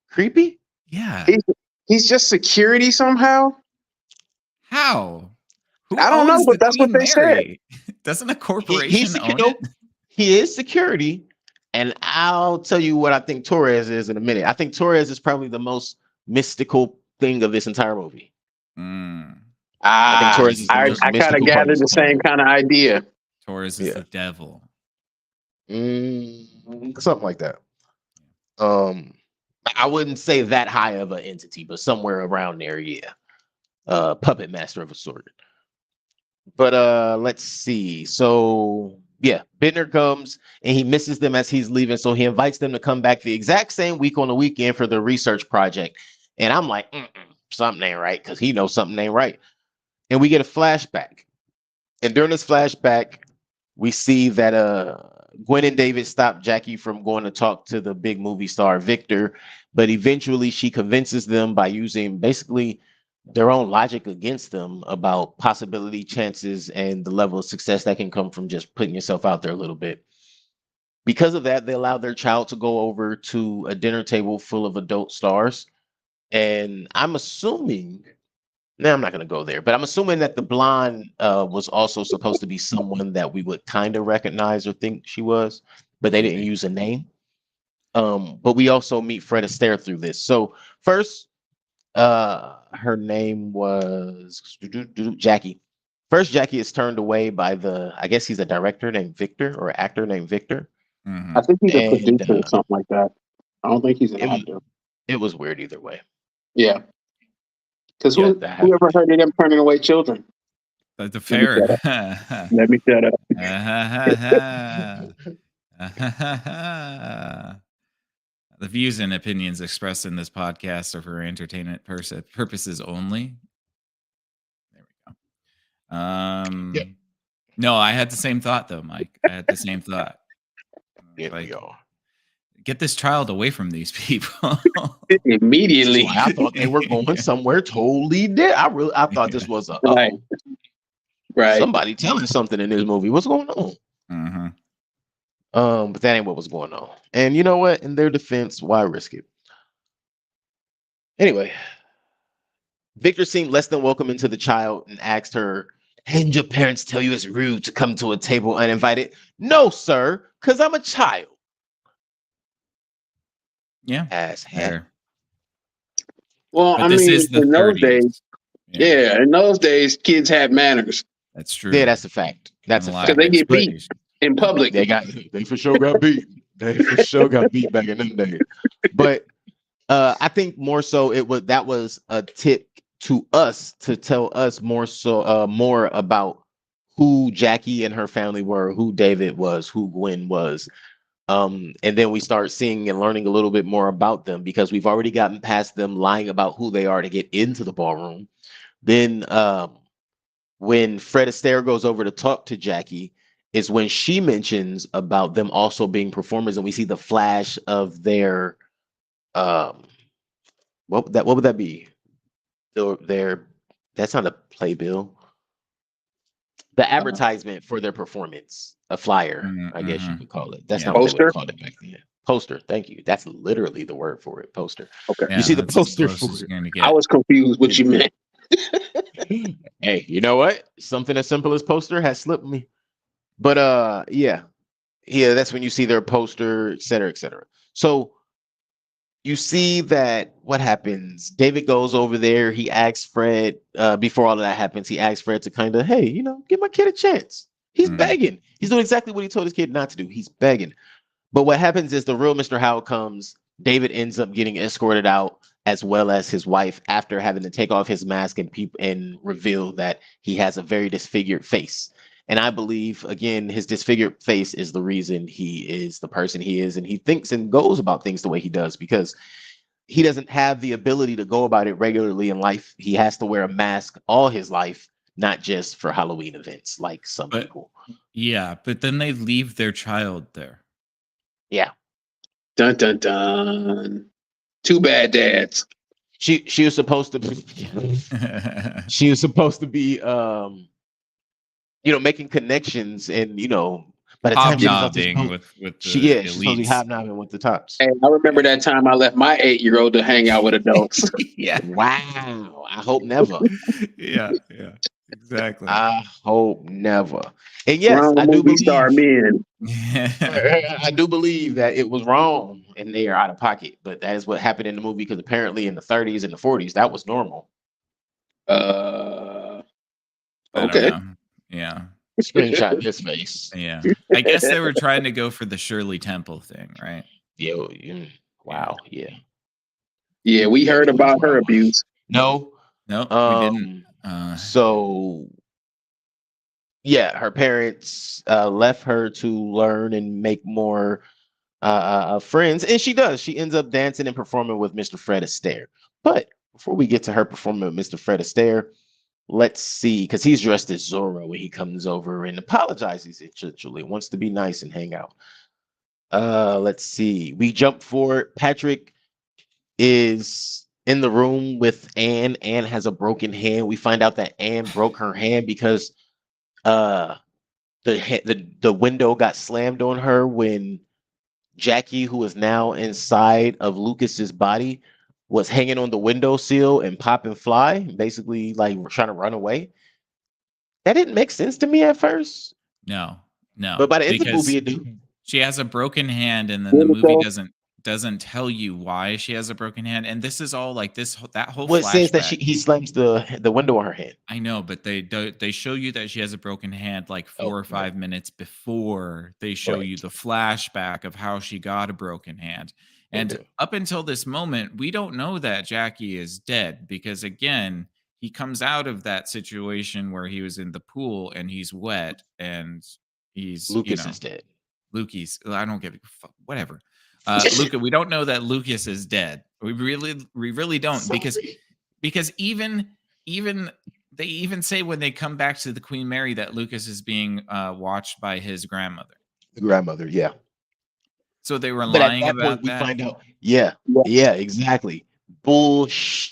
Creepy? Yeah. He's just security somehow. How? Who I don't know, owns but the that's what Queen they said. Mary? Doesn't a corporation own it? He is security, and I'll tell you what I think Torres is in a minute. I think Torres is probably the most mystical thing of this entire movie. I think Torres is the I most kind mystical of part gathered of the this movie. same kind of idea. Taurus is the devil. Something like that. I wouldn't say that high of an entity, but somewhere around there, yeah. Puppet master of a sort. But let's see. So Yeah, Bittner comes and he misses them as he's leaving, so he invites them to come back the exact same week on the weekend for the research project. And I'm like, something ain't right, because he knows something ain't right. And we get a flashback. And during this flashback, we see that Gwen and David stop Jackie from going to talk to the big movie star Victor, but eventually she convinces them by using basically their own logic against them about possibility, chances, and the level of success that can come from just putting yourself out there a little bit. Because of that, they allow their child to go over to a dinner table full of adult stars. And I'm assuming, no, I'm not going to go there, but I'm assuming that the blonde was also supposed to be someone that we would kind of recognize or think she was, but they didn't use a name. But we also meet Fred Astaire through this. So first, her name was Jackie. First, Jackie is turned away by I guess he's a director named Victor or actor named Victor. I think he's a producer or something like that. I don't think he's an actor. It was weird either way. Yeah. Because whoever heard of them turning away children? The fair. Let me shut up. The views and opinions expressed in this podcast are for entertainment purposes only. There we go. Yep. No, I had the same thought though, Mike. I had the same thought. Like, get this child away from these people. Immediately. I thought they were going somewhere totally different. I thought this was a right. Somebody telling something in this movie. What's going on? Mm-hmm. But that ain't what was going on. And you know what? In their defense, why risk it? Anyway, Victor seemed less than welcome into the child and asked her, "Didn't your parents tell you it's rude to come to a table uninvited?" "No, sir, because I'm a child." Yeah. As hell. Well, But this is the in 30s. those days, yeah, in those days, kids had manners. That's true. Yeah, that's a fact. That's a fact. Because they get beat in public. They for sure got beat. They for sure got beat back in them days. But I think more so that was a tip to us to tell us more about who Jackie and her family were, who David was, who Gwen was. And then we start seeing and learning a little bit more about them because we've already gotten past them lying about who they are to get into the ballroom. Then when Fred Astaire goes over to talk to Jackie is when she mentions about them also being performers, and we see the flash of their what would that be? Their that's not a playbill. The advertisement for their performance, a flyer, I guess you could call it. That's not what they would call it back then. Poster, thank you. That's literally the word for it. Poster. Okay. You see the poster for it. I was confused what you meant. Hey, you know what? Something as simple as poster has slipped me. But yeah, that's when you see their poster, et cetera, et cetera. So you see that what happens? David goes over there. He asks Fred, before all of that happens, he asks Fred to kind of, hey, give my kid a chance. He's begging. He's doing exactly what he told his kid not to do. He's begging. But what happens is the real Mr. Howell comes. David ends up getting escorted out, as well as his wife, after having to take off his mask and reveal that he has a very disfigured face. And I believe, again, his disfigured face is the reason he is the person he is. And he thinks and goes about things the way he does because he doesn't have the ability to go about it regularly in life. He has to wear a mask all his life, not just for Halloween events like some people. Yeah, but then they leave their child there. Yeah. Dun, dun, dun. Too bad, dads. She was supposed to be she was supposed to be making connections and by the time hobnobbing with she's supposed to be hobnobbing with the tops. Hey, I remember that time I left my 8-year-old to hang out with adults. Yeah. Wow. I hope never. Yeah. Exactly. I hope never. And yes, I do believe star men. I do believe that it was wrong and they are out of pocket, but that is what happened in the movie because apparently in the 30s and the 40s that was normal. Okay. Yeah. Screenshot his face. Yeah. I guess they were trying to go for the Shirley Temple thing, right? Yeah. Wow. Yeah. Yeah, we heard about her abuse. No. We didn't. So Yeah, her parents left her to learn and make more friends, and she does. She ends up dancing and performing with Mr. Fred Astaire. But before we get to her performing with Mr. Fred Astaire, let's see, because he's dressed as Zorro when he comes over and apologizes essentially, wants to be nice and hang out. Let's see. We jump forward. Patrick is in the room with Anne. Anne has a broken hand. We find out that Anne broke her hand because uh the window got slammed on her when Jackie, who is now inside of Lucas's body, was hanging on the windowsill and pop and fly, basically like trying to run away. That didn't make sense to me at first, No, but by the end of the because movie, it do. she has a broken hand, and then the movie doesn't tell you why she has a broken hand. And this is all like that whole Well, it says that flashback. he slams the window on her hand. I know, but they show you that she has a broken hand like 4 or 5 minutes before they show you the flashback of how she got a broken hand. And up until this moment, we don't know that Jackie is dead because, again, he comes out of that situation where he was in the pool and he's wet and he's Lucas is dead. Lucas, I don't give a fuck, whatever. Luca, we don't know that Lucas is dead. We really don't because even they even say when they come back to the Queen Mary that Lucas is being watched by his grandmother. The grandmother, yeah. So they were But lying at that about point, we that. find out, yeah, exactly. Bullshit.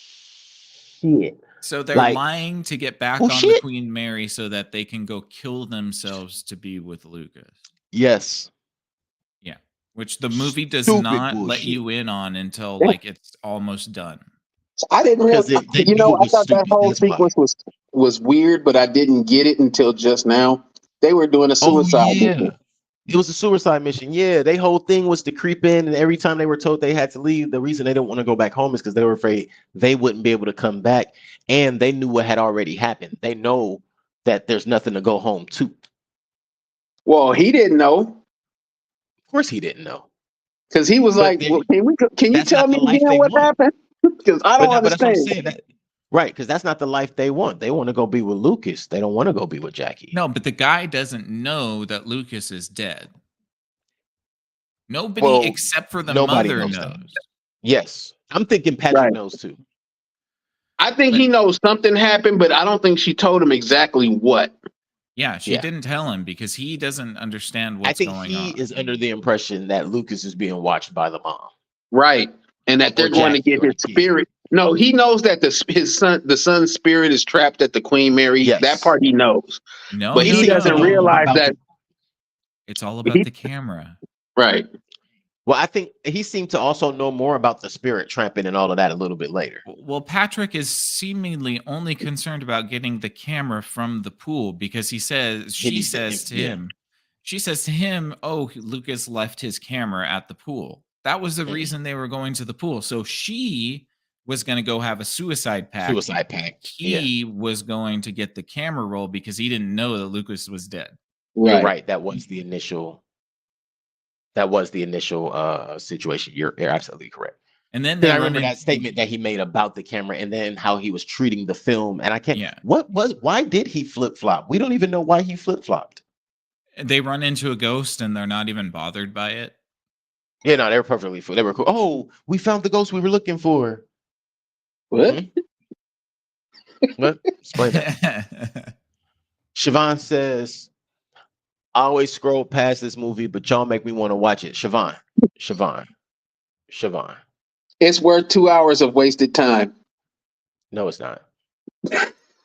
So they're lying to get back on the Queen Mary so that they can go kill themselves to be with Lucas. Yes. Yeah. Which the movie does not let you in on until like it's almost done. I didn't realize, I thought that whole sequence was weird, but I didn't get it until just now. They were doing a suicide mission. It was a suicide mission. Yeah, their whole thing was to creep in, and every time they were told they had to leave, the reason they didn't want to go back home is because they were afraid they wouldn't be able to come back, and they knew what had already happened. They know that there's nothing to go home to. Well, he didn't know. Of course, he didn't know. Because he was like, well, "Can you tell me again what happened?" Because I don't understand. That's what I'm saying. Right, because that's not the life they want. They want to go be with Lucas. They don't want to go be with Jackie. No, but the guy doesn't know that Lucas is dead. Nobody except for the mother knows. Yes, I'm thinking Patrick knows too. I think he knows something happened, but I don't think she told him exactly what. Yeah, she didn't tell him because he doesn't understand what's going on. I think he is under the impression that Lucas is being watched by the mom. Right, and that they're going to get his spirit. No, he knows that the son's spirit is trapped at the Queen Mary. Yes. That part he knows. No, but he doesn't realize that it's all about the camera. Right. Well, I think he seemed to also know more about the spirit trapping and all of that a little bit later. Well, Patrick is seemingly only concerned about getting the camera from the pool because she says to him, "Oh, Lucas left his camera at the pool." That was the reason they were going to the pool. So she was going to go have a suicide pact. He was going to get the camera roll because he didn't know that Lucas was dead. Right. That was the initial situation. You're absolutely correct. And then I remember that statement that he made about the camera and then how he was treating the film. And I can't. Yeah. Why did he flip flop? We don't even know why he flip flopped. They run into a ghost and they're not even bothered by it. Yeah, no, they were perfectly cool. They were cool. Oh, we found the ghost we were looking for. What? What? Explain that. Siobhan says, I always scroll past this movie, but y'all make me want to watch it. Siobhan. It's worth 2 hours of wasted time. No, it's not.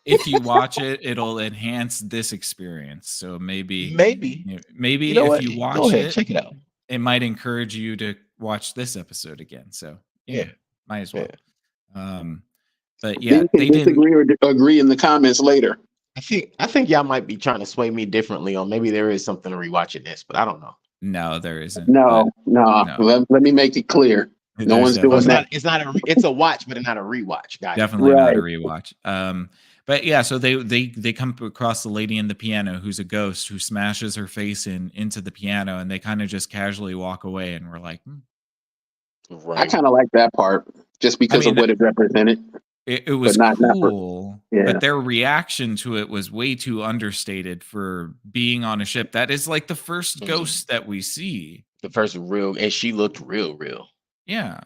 If you watch it, it'll enhance this experience. So maybe you know if you watch Go ahead, it, check it out. It might encourage you to watch this episode again. So might as well. But yeah, they disagree or agree in the comments later. I think y'all might be trying to sway me differently on maybe there is something to rewatching this, but I don't know. No, there isn't. No. Let me make it clear. No one's doing that. It's a watch, but not a rewatch, guys. Definitely not a rewatch. But yeah, so they come across the lady in the piano who's a ghost who smashes her face into the piano, and they kind of just casually walk away, and we're like, Right. I kind of like that part just because of what it represented. It was not for, cool, yeah. but their reaction to it was way too understated for being on a ship. That is like the first ghost that we see. The first real, and she looked real. Yeah.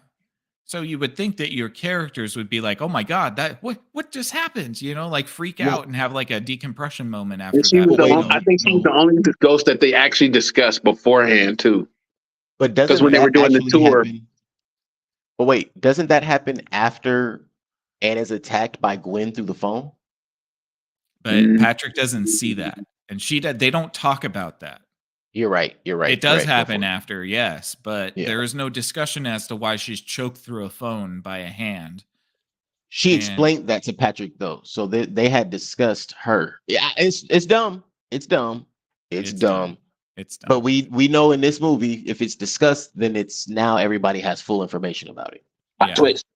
So you would think that your characters would be like, "Oh my god, that what just happened?" You know, like freak Well- out and have like a decompression moment And after she that. was but the no. only, I think she was the only ghost that they actually discussed beforehand too. But doesn't 'Cause when they that were doing the actually tour- happen- But wait, doesn't that happen after Anne is attacked by Gwen through the phone? But Mm. Patrick doesn't see that, and they don't talk about that. You're right. It does correct, happen before. after, yes, but Yeah. there is no discussion as to why she's choked through a phone by a hand. She And- explained that to Patrick though, so they had discussed her. Yeah, it's dumb. It's dumb. It's dumb. It's dumb. But we know in this movie, if it's discussed, then it's now everybody has full information about it. Yeah. Twist.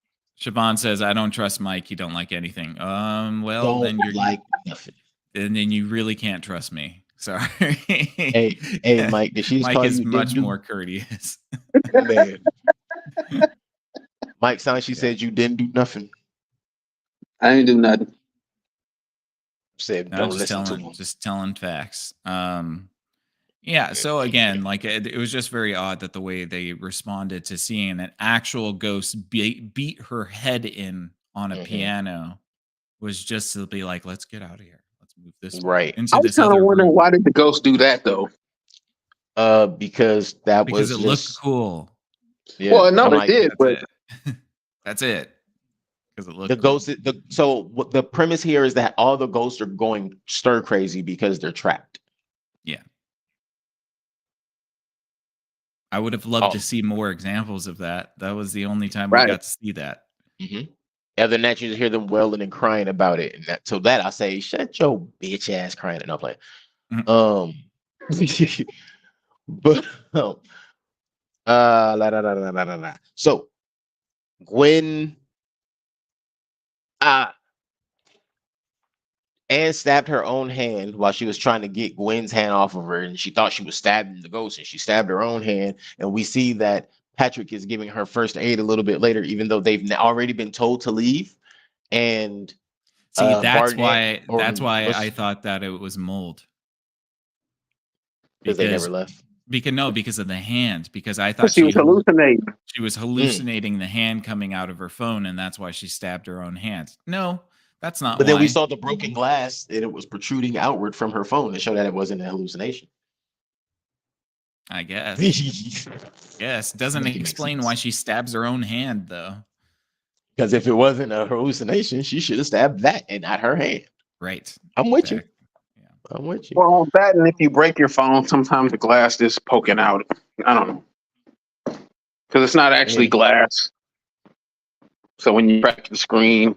Siobhan says, "I don't trust Mike. You don't like anything." Well, Don't then you're like nothing. and then you really can't trust me. Sorry. Hey, Mike, did she just Mike call is you much Dindu? more courteous. Man. Mike sounds she said you didn't do nothing. I didn't do nothing. Said No, don't just listen to telling, him. just telling facts. Yeah. So again, like it was just very odd that the way they responded to seeing an actual ghost beat her head in on a Mhm. piano was just to be like, let's get out of here. Let's move this way Right. into I was this kind of other wondering room. why did the ghost do that though? Because that Because was it looked just, cool. yeah, Well, no, I'm it like, did, That's but it. That's it. Because it looked the cool. ghost. So what the premise here is that all the ghosts are going stir crazy because they're trapped. Yeah. I would have loved Oh. to see more examples of that. That was the only time Right. we got to see that. Mm-hmm. Other than that, you just hear them wailing and crying about it, and that I say, shut your bitch ass crying. And I'm playing. But la, la, la, la, la, la, la. So Gwen, Anne stabbed her own hand while she was trying to get Gwen's hand off of her, and she thought she was stabbing the ghost, and she stabbed her own hand. And we see that Patrick is giving her first aid a little bit later, even though they've already been told to leave. And See, that's Barnett or why Mus- I thought that it was mold. because they never left. Because of the hand. Because I thought she was hallucinating. she was hallucinating the hand coming out of her phone, and that's why she stabbed her own hand. No, that's not. But why. then we saw the broken glass, and it was protruding outward from her phone to show that it wasn't a hallucination. I guess. Because Yes, doesn't Make it make explain sense. why she stabs her own hand though. if it wasn't a hallucination, she should have stabbed that and not her hand. Right. I'm with you. Exactly. I'm with you. Well, that and if you break your phone, sometimes the glass is poking out. I don't know. Because it's not actually Yeah. glass. So when you crack the screen,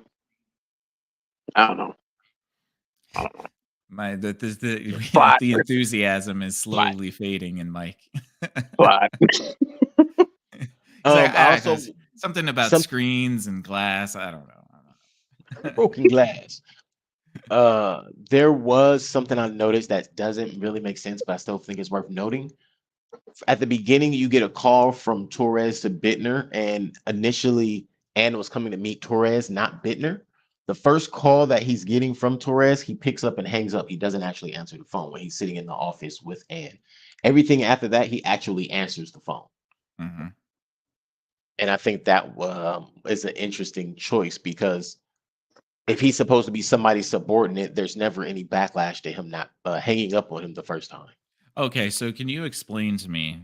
I don't know. The enthusiasm is slowly fading in Mike. But Also, something about some- screens and glass. I don't know. broken glass. There was something I noticed that doesn't really make sense, but I still think it's worth noting. At the beginning, you get a call from Torres to Bittner, and initially Anne was coming to meet Torres, not Bittner. The first call that he's getting from Torres, he picks up and hangs up. He doesn't actually answer the phone when he's sitting in the office with Anne. Everything after that, he actually answers the phone. Mm-hmm. And I think that is an interesting choice, because if he's supposed to be somebody's subordinate, there's never any backlash to him not hanging up on him the first time. Okay, so can you explain to me?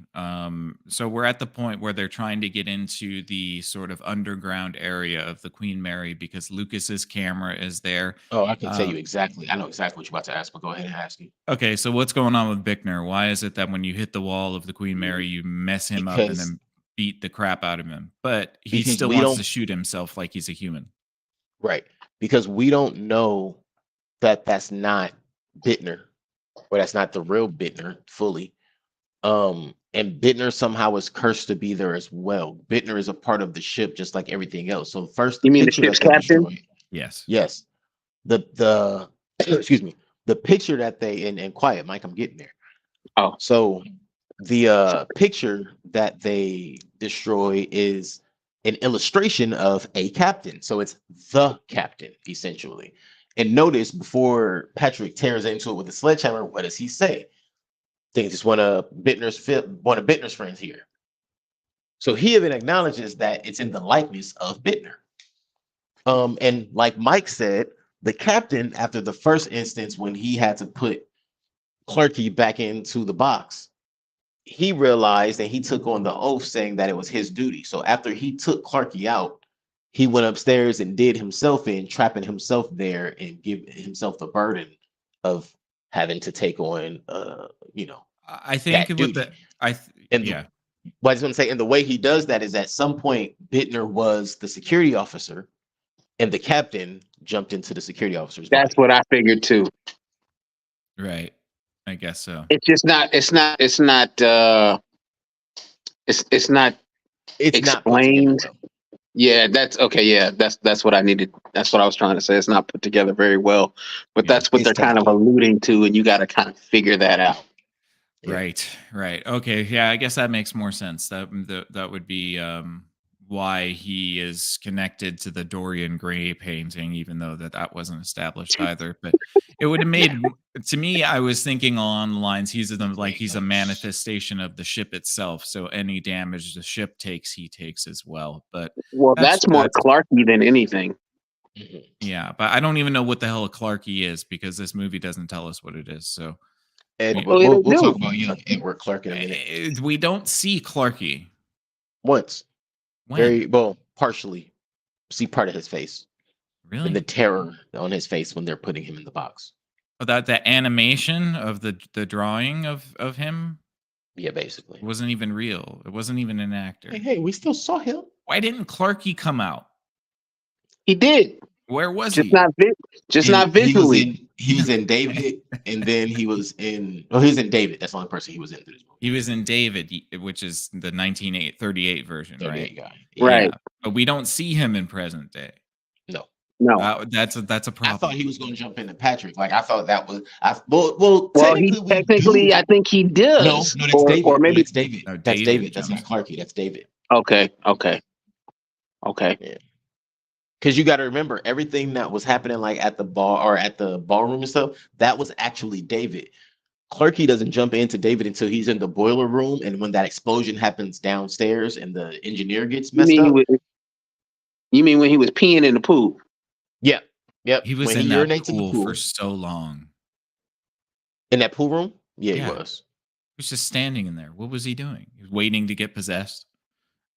So we're at the point where they're trying to get into the sort of underground area of the Queen Mary because Lucas's camera is there. Oh, I can tell you exactly. I know exactly what you're about to ask, but go ahead and ask you. Okay, so what's going on with Bickner? Why is it that when you hit the wall of the Queen Mary, you mess him up and Because- then beat the crap out of him? But he Because still we wants don't- to shoot himself like he's a human. Right. Because we don't know that that's not Bittner, or that's not the real Bittner fully. And Bittner somehow is cursed to be there as well. Bittner is a part of the ship, just like everything else. So first, You mean the picture ship's that they captain? destroyed- Yes. Yes. The excuse me. The picture that they and quiet, Mike, I'm getting there. Oh. So the picture that they destroy is an illustration of a captain. So it's the captain, essentially. And notice before Patrick tears into it with a sledgehammer, what does he say? Think just one of Bittner's friends here. So he even acknowledges that it's in the likeness of Bittner. And like Mike said, the captain, after the first instance when he had to put Clarky back into the box, he realized and he took on the oath saying that it was his duty. So after he took Clarky out, he went upstairs and did himself in, trapping himself there and give himself the burden of having to take on, I think that with duty. the What I was going to say, and the way he does that is at some point, Bittner was the security officer and the captain jumped into the security officer's body. That's what I figured too. right. I guess so. It's just not. It's not It's not explained. put together well. Yeah, that's okay. Yeah, that's what I needed. That's what I was trying to say. It's not put together very well, but Yeah. that's what It's they're kind of alluding to, and you got to kind of figure that out. Yeah. Right. Okay. Yeah, I guess that makes more sense. That would be why he is connected to the Dorian Gray painting, even though that wasn't established either. But it would have made to me. I was thinking along the lines he's a manifestation of the ship itself. So any damage the ship takes, he takes as well. But Well, that's more Clarky than anything. Mhm. yeah, but I don't even know what the hell a Clarky is because this movie doesn't tell us what it is. So And Well, we'll they do. talk about young Edward Clark in a minute. we don't see Clarky. Once, When? very well, partially see part of his face Really? and the terror on his face when they're putting him in the box. Oh, that the animation of the drawing of him Yeah, basically. wasn't even real. It wasn't even an actor. Hey, we still saw him. Why didn't Clarky come out? He did, Where was just he? not visually. He was in David, and then he was in. Oh, he was in David. That's the only person he was in through this movie. He was in David, which is the 1938 version, 38 right? guy. Right. Yeah, but we don't see him in present day. No. That's a problem. I thought he was going to jump into Patrick. Like I thought that was. Well, Well, he we technically, do. I think he does. No, that's David. Or maybe. That's David. No, That's David David. That's not jumps. Clarky. That's David. Okay. Because you got to remember everything that was happening like at the bar or at the ballroom and stuff, that was actually David. Clarky doesn't jump into David until he's in the boiler room, and when that explosion happens downstairs and the engineer gets You messed mean, up. you mean when he was peeing in the pool? Yep. He was when in he that urinates in the pool pool. for so long. In that pool room? Yeah, Yeah. he was. He was just standing in there. What was he doing? He was waiting to get possessed.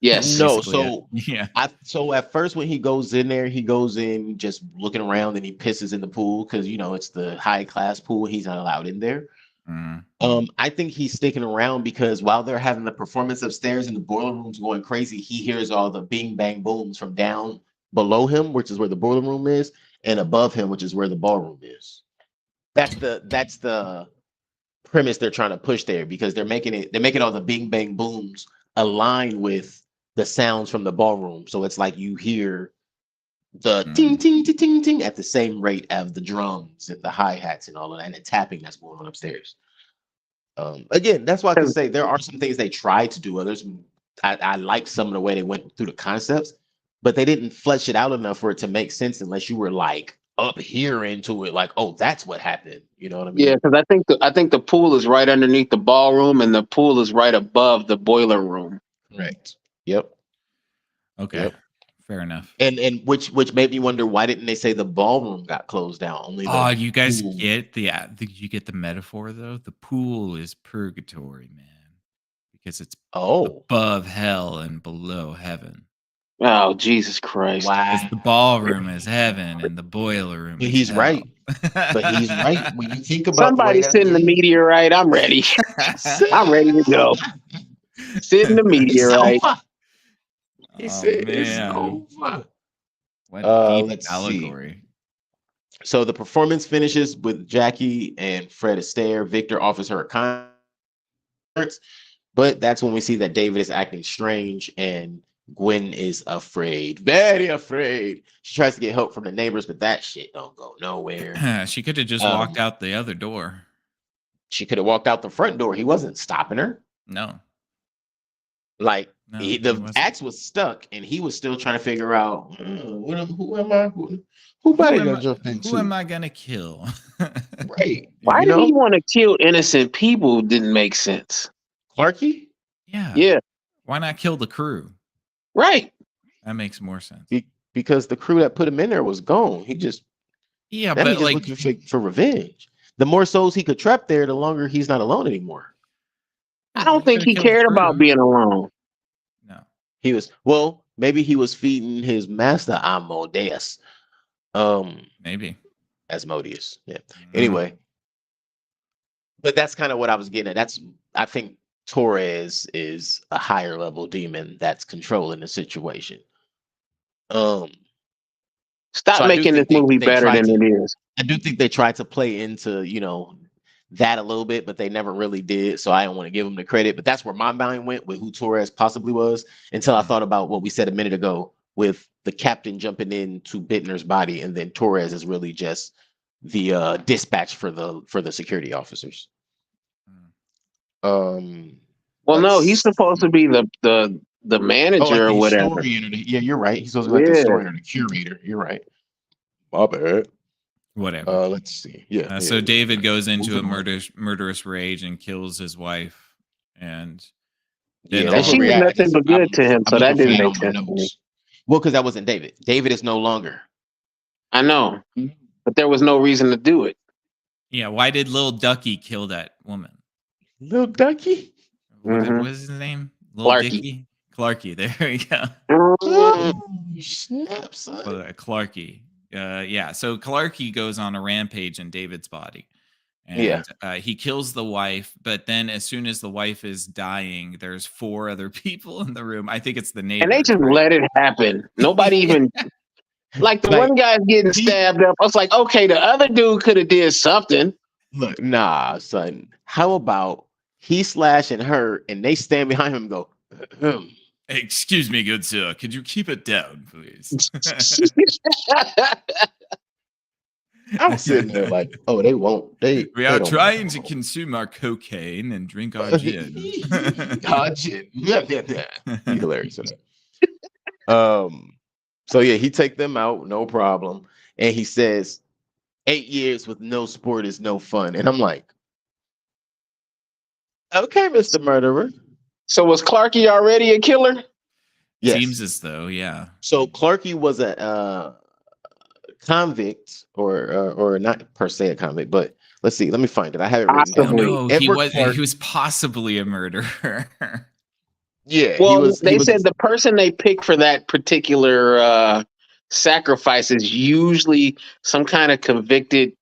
Yes. No, Basically so it. Yeah. so at first when he goes in there, he goes in just looking around and he pisses in the pool because it's the high class pool. He's not allowed in there. Mm. I think he's sticking around because while they're having the performance upstairs and the boiler room's going crazy, he hears all the bing bang booms from down below him, which is where the boiler room is, and above him, which is where the ballroom is. That's the premise they're trying to push there because they're making all the bing bang booms align with the sounds from the ballroom. So it's like you hear the ting ting ting ting ting at the same rate as the drums and the hi-hats and all of that and the tapping that's going on upstairs. Again, that's why I can say there are some things they tried to do. Others, I like some of the way they went through the concepts, but they didn't flesh it out enough for it to make sense unless you were like up here into it, like, oh, that's what happened. You know what I mean? Yeah, because I think the pool is right underneath the ballroom, and the pool is right above the boiler room. Correct. Yep. Okay. Yep. Fair enough. And which made me wonder why didn't they say the ballroom got closed down? Only Oh, you guys pool. get you get the metaphor though? The pool is purgatory, man. Because it's above hell and below heaven. Oh, Jesus Christ. Wow. The ballroom is heaven and the boiler room is He's hell. right. But he's right. When you think about Somebody send the meteorite. I'm ready. I'm ready to go. Send the meteorite. He said it's man. over. What a deep Let's allegory. see. So the performance finishes with Jackie and Fred Astaire. Victor offers her a concert, but that's when we see that David is acting strange and Gwen is afraid, very afraid. She tries to get help from the neighbors, but that shit don't go nowhere. She could have just walked out the other door. She could have walked out the front door. He wasn't stopping her. No. Like No, The wasn't. axe was stuck, and he was still trying to figure out who am I? Who body did I jump into? Who am I gonna kill? Right. Why You did he know, want to kill innocent people? Didn't make sense. Clarky. Yeah. Yeah, Why not kill the crew? right. That makes more sense. Because the crew that put him in there was gone. He just Yeah, now but he's just like, looking for revenge. The more souls he could trap there, the longer he's not alone anymore. I don't think he could've killed the cared crew. about being alone. No. He was maybe he was feeding his master Asmodeus. Maybe. Asmodeus. Yeah. Mhm. Anyway, but that's kind of what I was getting at. I think Torres is a higher level demon that's controlling the situation. Stop So I do making this think movie they better tried than to- it is. I do think they tried to play into, that a little bit, but they never really did. So I don't want to give them the credit. But that's where my mind went with who Torres possibly was until I thought about what we said a minute ago with the captain jumping into Bittner's body, and then Torres is really just the dispatch for the security officers. Mm. Well, no, let's he's supposed to be the manager like or the whatever. historian yeah, you're right. He's supposed to be like the Yeah. historian or the curator. You're right. My bad. Whatever. Let's see. Yeah. So David goes into a Moving on. murderous rage and kills his wife, and Yeah, then And she was nothing but good to him, so that didn't make sense to me. Well, because that wasn't David. David is no longer. I know, but there was no reason to do it. yeah, why did Lil Ducky kill that woman? Little Ducky. Mhm. What is his name? Lil Clarky. Dicky? Clarky. There we go. Mm. Snap, son. Clarky. Yeah. So Clarky goes on a rampage in David's body. And Yeah. he kills the wife, but then as soon as the wife is dying, there's 4 other people in the room. I think it's the neighbor. And they just let it happen. Nobody even like the Like, one guy's getting stabbed up. I was like, okay, the other dude could have did something. Look, nah, son. How about he slashing her and they stand behind him and go, Excuse me, good sir. Could you keep it down, please? I was sitting there like, oh, they won't. We are trying to consume our cocaine and drink our gin. Our gin. Yeah. He's hilarious for that. So yeah, he take them out, no problem. And he says, 8 years with no sport is no fun. And I'm like, okay, Mr. Murderer. So was Clarky already a killer? Yes. Seems as though, yeah. So Clarky was a convict, or not per se a convict, but let's see. Let me find it. I have it written down. No, Edward Clark- he was possibly a murderer. Yeah. Well, they said the person they picked for that particular sacrifice is usually some kind of convicted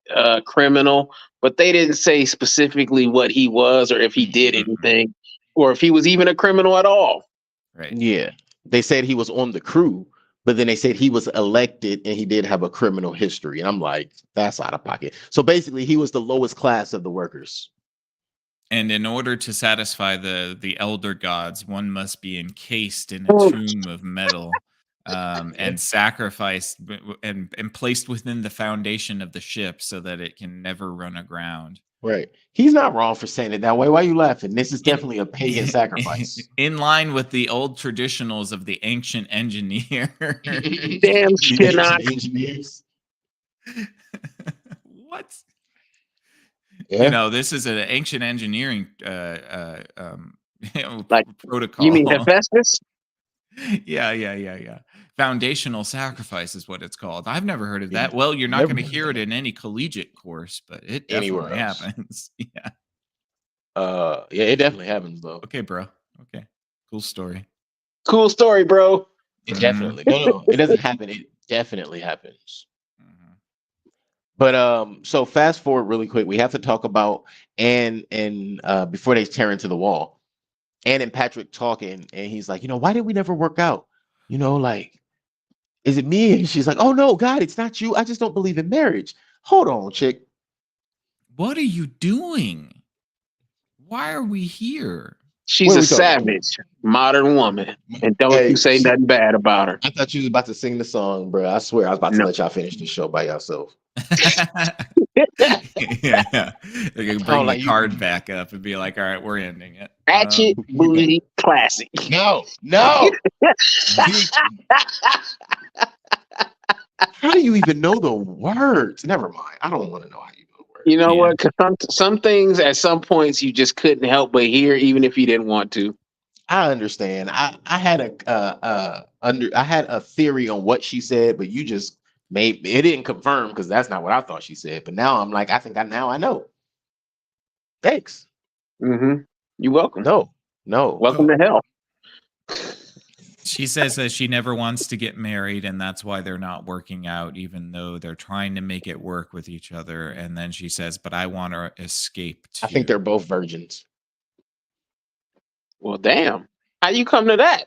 criminal, but they didn't say specifically what he was or if he did anything or if he was even a criminal at all. Right. Yeah. They said he was on the crew, but then they said he was elected and he did have a criminal history. And I'm like, that's out of pocket. So basically, he was the lowest class of the workers. And in order to satisfy the elder gods, one must be encased in a tomb of metal and sacrificed and placed within the foundation of the ship so that it can never run aground. Right. He's not wrong for saying it that way. Why are you laughing? This is definitely a pagan sacrifice. In line with the old traditionals of the ancient engineer. Damn Shinnok. Engineers. What? Yeah. You know, this is an ancient engineering Like, protocol. You mean Hephaestus? Yeah. Foundational sacrifice is what it's called. I've never heard of that. Well, you're not Never going to heard hear of it in any collegiate course, but it Anywhere definitely else. happens. Yeah. Yeah, it definitely happens though. Okay, bro. Okay. Cool story. Cool story, bro. It definitely. No. It doesn't happen. It definitely happens. But so fast forward really quick. We have to talk about Anne and before they tear into the wall, Anne and Patrick talking, and he's like, why did we never work out? Like, is it me? And she's like, oh no, God, it's not you. I just don't believe in marriage. Hold on, chick. What are you doing? Why are we here? She's What are a we talking about? savage, modern woman. And don't Hey, you say nothing bad about her. I thought you was about to sing the song, bro. I swear I was about to No. let y'all finish the show by yourself. Yeah. They can bring Oh, the like you- card back up and be like, all right, we're ending it. Ratchet Bougie Classic. No. See, how do you even know the words? Never mind. I don't want to know how you know the words. You know Yeah. what? Because some things at some points you just couldn't help but hear, even if you didn't want to. I understand. I had I had a theory on what she said, but you just made it didn't confirm because that's not what I thought she said. But now I'm like, I think I know. Thanks. Mm-hmm. You're welcome. No. Welcome to hell. She says that she never wants to get married, and that's why they're not working out, even though they're trying to make it work with each other. And then she says, but I want to escape too. I think they're both virgins. Well, damn. How you come to that?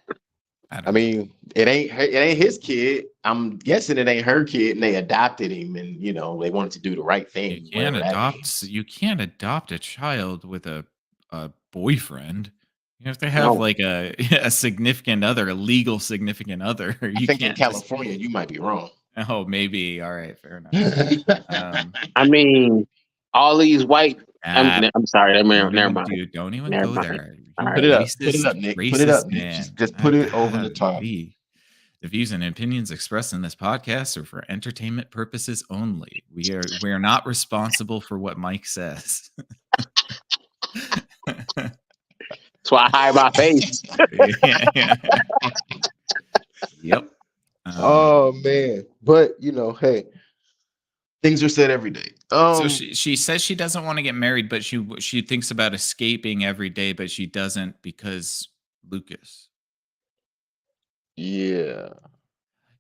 I mean, it ain't his kid. I'm guessing it ain't her kid, and they adopted him, and you know they wanted to do the right thing. You can't adopt a child with a boyfriend. You have to have like a significant other, a legal significant other. I think in California, you might be wrong. Oh, maybe. All right, fair enough. I mean, all these white. I'm sorry. Never mind. Dude, don't even go there. Put it up, Nick. Put it up, Nick. Just put it over the top. The views and opinions expressed in this podcast are for entertainment purposes only. We are not responsible for what Mike says. That's why I hide my face. Yeah. Yep. Oh man, but you know, hey, things are said every day. So she says she doesn't want to get married, but she thinks about escaping every day, but she doesn't because Lucas. Yeah.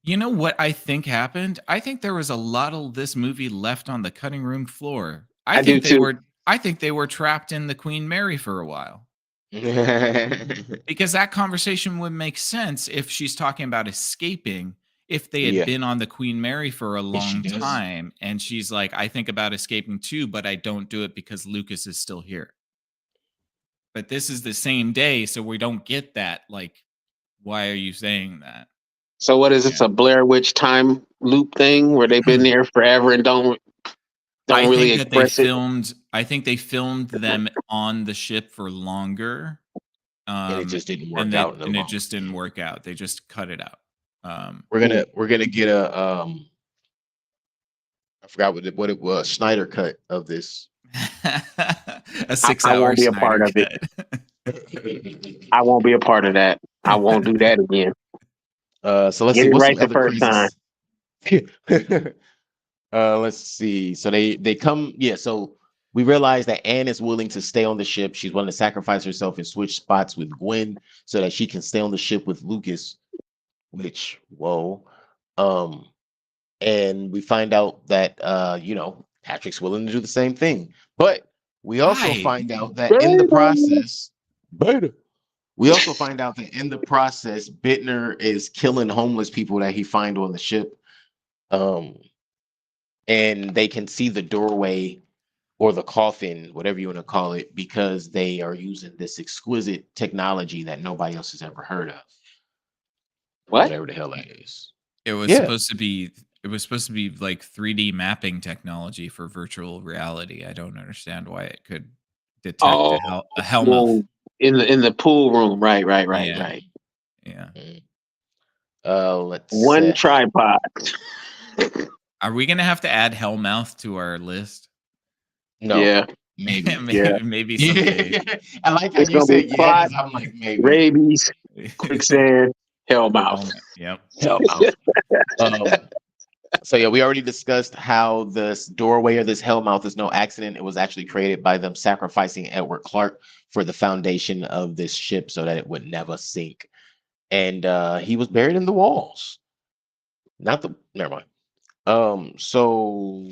You know what I think happened? I think there was a lot of this movie left on the cutting room floor. I think they were trapped in the Queen Mary for a while. Because that conversation would make sense if she's talking about escaping. If they had been on the Queen Mary for a long time, and she's like, I think about escaping too, but I don't do it because Lucas is still here. But this is the same day, so we don't get that. Like, why are you saying that? So what is this, a Blair Witch time loop thing where they've been there forever and don't really express it? I think they filmed them on the ship for longer. And it just didn't work out. And it just didn't work out. They just cut it out. We're gonna get a I forgot what it was, Snyder cut of this. A 6 hour. I won't be a part of it. I won't be a part of that. I won't do that again. So let's get see it what's right the first time. Let's see. So they come. Yeah. So we realize that Anne is willing to stay on the ship. She's willing to sacrifice herself and switch spots with Gwen so that she can stay on the ship with Lucas. Which, whoa. And we find out that Patrick's willing to do the same thing. But we also find out that in the process, Bittner is killing homeless people that he find on the ship. And they can see the doorway or the coffin, whatever you want to call it, because they are using this exquisite technology that nobody else has ever heard of. Whatever the hell that is. It was supposed to be like 3D mapping technology for virtual reality. I don't understand why it could detect a Hellmouth in the pool room. Right. Yeah. Let's one tripod. Are we gonna have to add Hellmouth to our list? No. Yeah. Maybe. Maybe someday. I like how you said yes. I'm like, maybe. Rabies, quicksand, Hellmouth. Yep. Hellmouth. So yeah, we already discussed how this doorway or this Hellmouth is no accident. It was actually created by them sacrificing Edward Clark for the foundation of this ship so that it would never sink. And he was buried in the walls. Never mind. So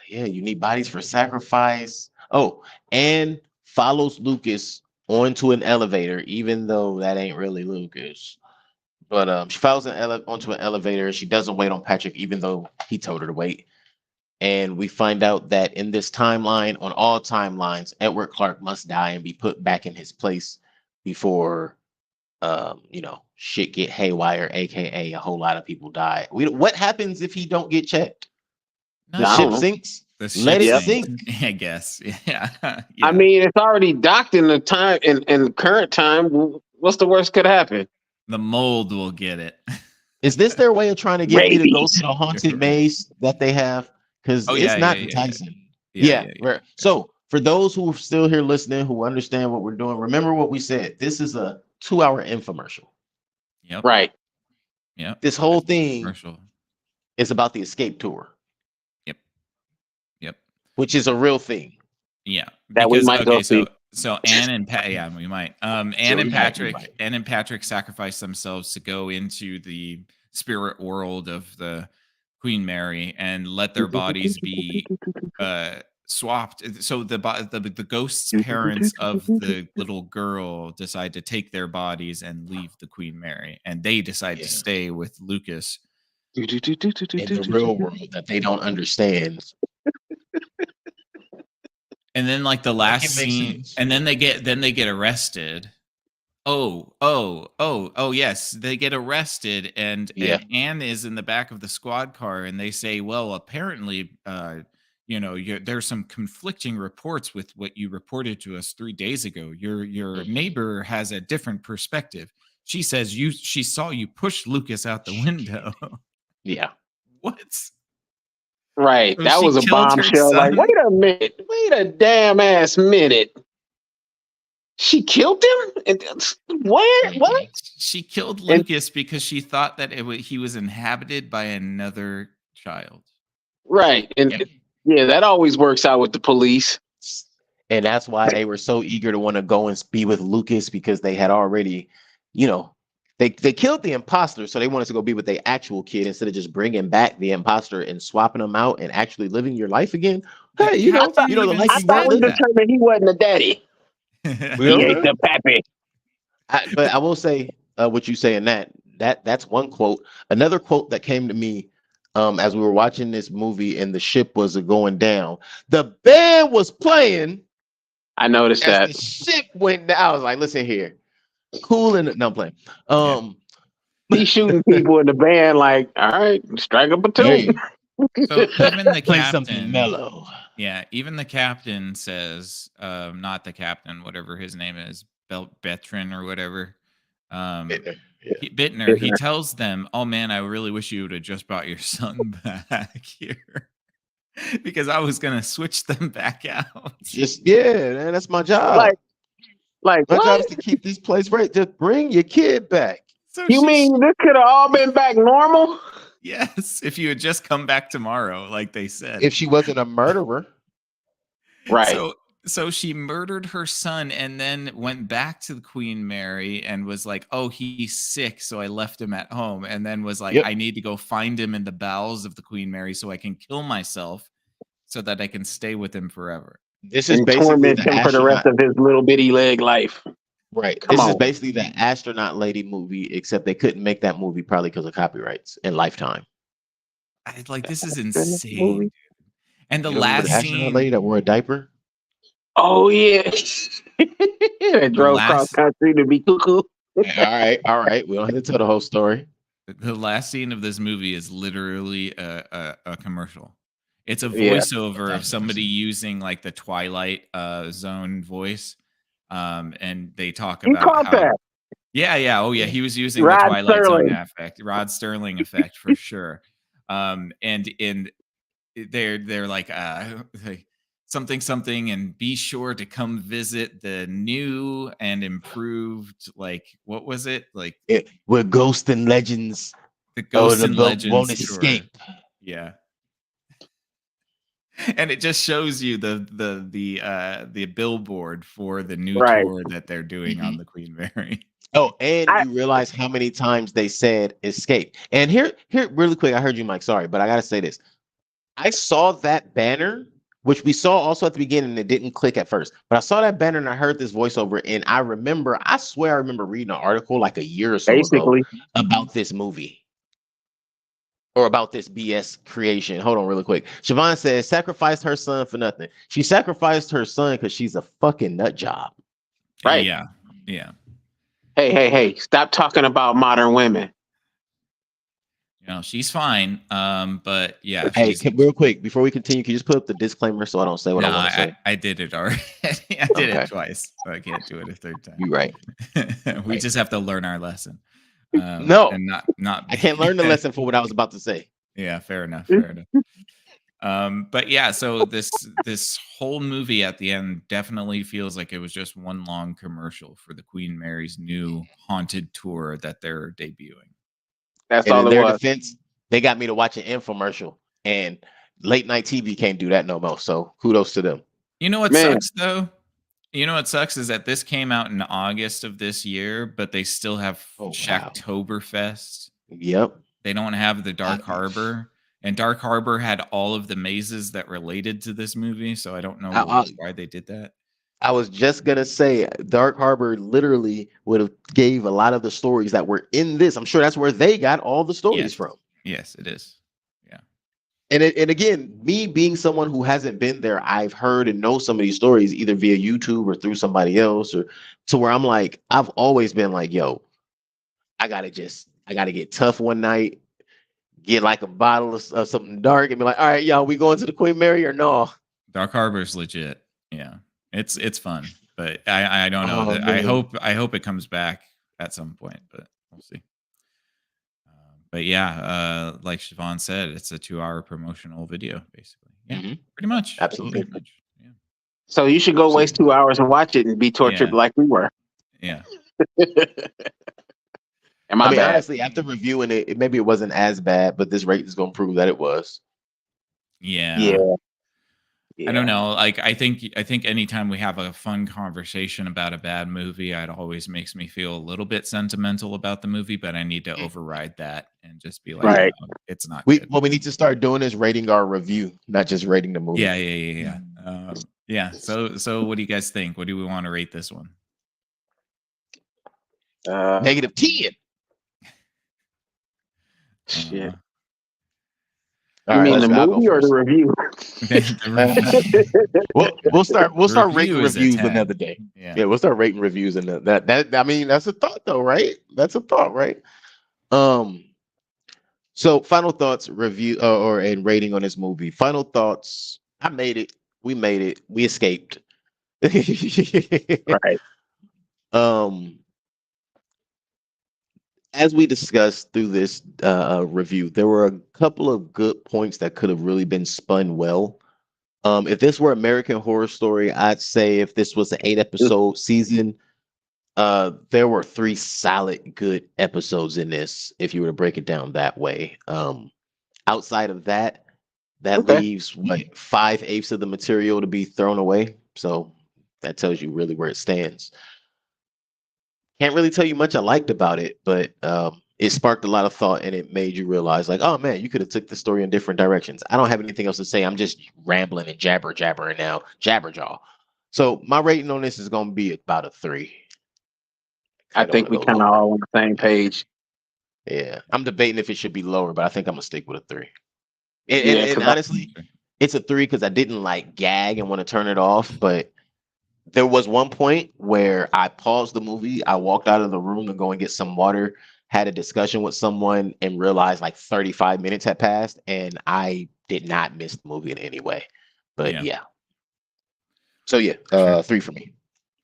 yeah, you need bodies for sacrifice. Oh, and follows Lucas onto an elevator, even though that ain't really Lucas. But she follows onto an elevator. She doesn't wait on Patrick, even though he told her to wait. And we find out that in this timeline, on all timelines, Edward Clark must die and be put back in his place before shit get haywire, aka a whole lot of people die. What happens if he don't get checked? The I ship don't know. sinks. The Let it ship sink. I guess. Yeah. I Yeah. mean, it's already docked in the time in current time. What's the worst could happen? The mold will get it. Is this their way of trying to get me to go Rabies. to the haunted maze that they have? Because Oh, it's yeah, not yeah, yeah, enticing. Yeah. Right. So for those who are still here listening, who understand what we're doing, remember what we said. This is a 2-hour infomercial. Yep. Right. Yep. This whole thing Commercial. is about the escape tour, Yep. Yep. which is a real thing. Yeah. That we might go see. So Anne and Pat, yeah, we might. Anne and Patrick sacrificed themselves to go into the spirit world of the Queen Mary and let their bodies be swapped. So the ghost's parents of the little girl decide to take their bodies and leave the Queen Mary, and they decide to stay with Lucas in the real world that they don't understand. And then like the last scene, and then they get arrested. Oh, yes, they get arrested, and Anne is in the back of the squad car, and they say, well, apparently, there's some conflicting reports with what you reported to us 3 days ago. Your neighbor has a different perspective. She says she saw you push Lucas out the window. Yeah. What? Right. So that she was a killed her bombshell. Like, son? wait a minute. Wait a damn ass minute. She killed him? What? She killed Lucas because she thought that he was inhabited by another child. Right. And yeah, that always works out with the police. And that's why they were so eager to want to go and be with Lucas, because they had already, they killed the imposter, so they wanted to go be with their actual kid instead of just bringing back the imposter and swapping them out and actually living your life again. Hey, the life you thought we determined he wasn't a daddy. He ate the pappy. But I will say, what you saying that's one quote. Another quote that came to me as we were watching this movie and the ship was going down. The band was playing. I noticed that the ship went down. I was like, listen here. Cool, and no, I'm playing. He's shooting people in the band, like, all right, strike up a tune. So even the play captain, something mellow. Yeah, even the captain says, not the captain, whatever his name is, Betrin or whatever. Bittner. He tells them, "Oh man, I really wish you would have just brought your son back here." Because I was gonna switch them back out. Man, that's my job. Like my what? job is to keep this place right. Just bring your kid back. So you mean this could have all been back normal? Yes, if you had just come back tomorrow, like they said. If she wasn't a murderer, right? So she murdered her son and then went back to the Queen Mary and was like, "Oh, he's sick, so I left him at home." And then was like, "I need to go find him in the bowels of the Queen Mary so I can kill myself, so that I can stay with him forever." This is basically torment him for the rest of his little bitty leg life. Right. This is basically the astronaut lady movie, except they couldn't make that movie probably because of copyrights and Lifetime. This is insane. And the last astronaut lady that wore a diaper. Oh yeah, that drove cross country to be cuckoo. All right. We don't have to tell the whole story. The last scene of this movie is literally a commercial. It's a voiceover of somebody using like the Twilight Zone voice, and they talk about how. Yeah. Oh yeah, he was using the Twilight Zone effect, Rod Sterling effect for sure. And they're like something, and be sure to come visit the new and improved, like, what was it, like we're Ghost and Legends. The Ghost and Legends won't escape. Yeah. And it just shows you the billboard for the new tour that they're doing on the Queen Mary. Oh, and you realize how many times they said escape. And here, really quick, I heard you, Mike. Sorry, but I gotta say this. I saw that banner, which we saw also at the beginning, and it didn't click at first. But I saw that banner and I heard this voiceover, and I swear I remember reading an article like a year or so ago about this movie. Or about this BS creation. Hold on really quick. Siobhan says, sacrificed her son for nothing. She sacrificed her son because she's a fucking nut job. Right. Yeah. Hey! Stop talking about modern women. She's fine. But yeah, Hey, she's real quick before we continue, can you just put up the disclaimer so I don't say what no. I want to say? I did it already. I did Okay. it twice, so I can't do it a third time. You're right. We just have to learn our lesson. No, and not. I can't learn the lesson for what I was about to say. Yeah, fair enough. Fair enough. But yeah, so this whole movie at the end definitely feels like it was just one long commercial for the Queen Mary's new haunted tour that they're debuting. That's And all in it their was. defense, they got me to watch an infomercial, and late night TV can't do that no more. So kudos to them. You know what Man. sucks though? You know what sucks is that this came out in August of this year, but they still have Oh, wow. Shacktoberfest. Yep. They don't have the Dark Harbor. And Dark Harbor had all of the mazes that related to this movie, so I don't know why they did that. I was just gonna say Dark Harbor literally would have gave a lot of the stories that were in this. I'm sure that's where they got all the stories from. Yes, it is. Yeah. And again, me being someone who hasn't been there, I've heard and know some of these stories either via YouTube or through somebody else, or to where I'm like, I've always been like, yo, I gotta get tough one night, get like a bottle of something dark, and be like, all right, y'all, we going to the Queen Mary or no? Dark Harbor's legit. Yeah. It's fun, but I don't know. Oh, I man. hope it comes back at some point, but we'll see. But yeah, like Siobhan said, it's a 2-hour promotional video, basically. Yeah, pretty much. Absolutely. Pretty much. Yeah. So you should go waste 2 hours and watch it and be tortured like we were. Yeah. Am I bad? Honestly, after reviewing it, maybe it wasn't as bad, but this rate is gonna prove that it was. Yeah. I don't know. Like, I think anytime we have a fun conversation about a bad movie, it always makes me feel a little bit sentimental about the movie, but I need to override that and just be like, Right. no, it's not What good. we need to start doing is rating our review, not just rating the movie. Yeah. Yeah. So what do you guys think? What do we want to rate this one? -10. Shit. All You right, mean the I'll go movie or the first. review? We'll start The rating review is a reviews 10. another day. Yeah. Yeah, we'll start rating reviews and that I mean that's a thought though, right? That's a thought, right? So final thoughts, review and rating on this movie. Final thoughts. I made it. We made it. We escaped. Right. As we discussed through this review, there were a couple of good points that could have really been spun well. If this were American Horror Story, I'd say if this was an 8-episode season, there were 3 solid good episodes in this, if you were to break it down that way. Outside of that, leaves 5/8 of the material to be thrown away. So that tells you really where it stands. Can't really tell you much I liked about it, but it sparked a lot of thought and it made you realize, like, oh man, you could have took the story in different directions. I don't have anything else to say. I'm just rambling and jabbering now, jabberjaw. So my rating on this is going to be about a 3. I think we kind of all on the same page. Yeah, I'm debating if it should be lower, but I think I'm gonna stick with a 3. And honestly, it's a 3 because I didn't like gag and want to turn it off, but there was one point where I paused the movie. I walked out of the room to go and get some water, had a discussion with someone, and realized like 35 minutes had passed, and I did not miss the movie in any way. But yeah. So yeah, 3 for me.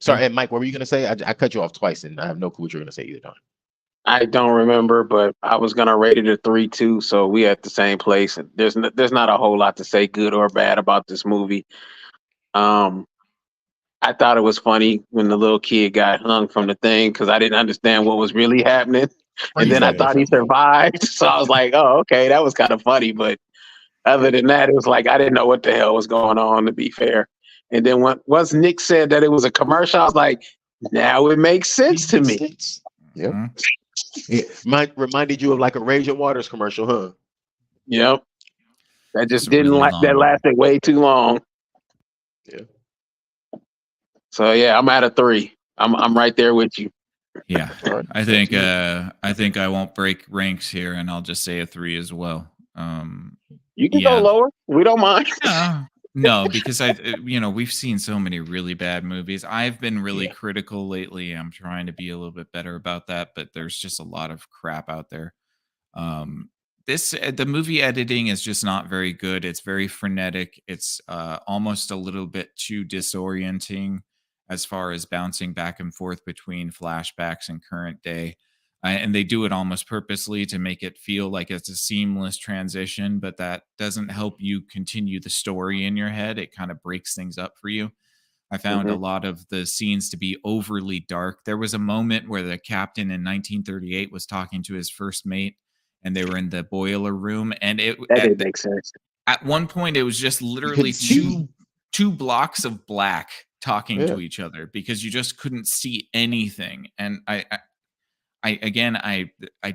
Sorry, and Mike, what were you gonna say? I cut you off twice, and I have no clue what you're gonna say either time. I don't remember, but I was gonna rate it a 3 too. So we at the same place. There's not a whole lot to say good or bad about this movie. I thought it was funny when the little kid got hung from the thing because I didn't understand what was really happening. And then I thought he survived. So I was like, oh, okay, that was kind of funny. But other than that, it was like I didn't know what the hell was going on, to be fair. And then once Nick said that it was a commercial, I was like, now it makes sense to me. Yeah. It reminded you of like a Raging Waters commercial, huh? Yep. That just It's didn't really like that long. lasted way too long. Yeah. So yeah, I'm at a 3. I'm right there with you. Yeah. Alright. I think I won't break ranks here, and I'll just say a 3 as well. You can go lower. We don't mind. No, because we've seen so many really bad movies. I've been really Yeah. critical lately. I'm trying to be a little bit better about that, but there's just a lot of crap out there. Um, the movie editing is just not very good. It's very frenetic. It's almost a little bit too disorienting as far as bouncing back and forth between flashbacks and current day. And they do it almost purposely to make it feel like it's a seamless transition, but that doesn't help you continue the story in your head. It kind of breaks things up for you. I found a Mhm. lot of the scenes to be overly dark. There was a moment where the captain in 1938 was talking to his first mate, and they were in the boiler room, and That didn't make sense. at one point it was just You couldn't literally see. two blocks of black talking Yeah. to each other because you just couldn't see anything. And I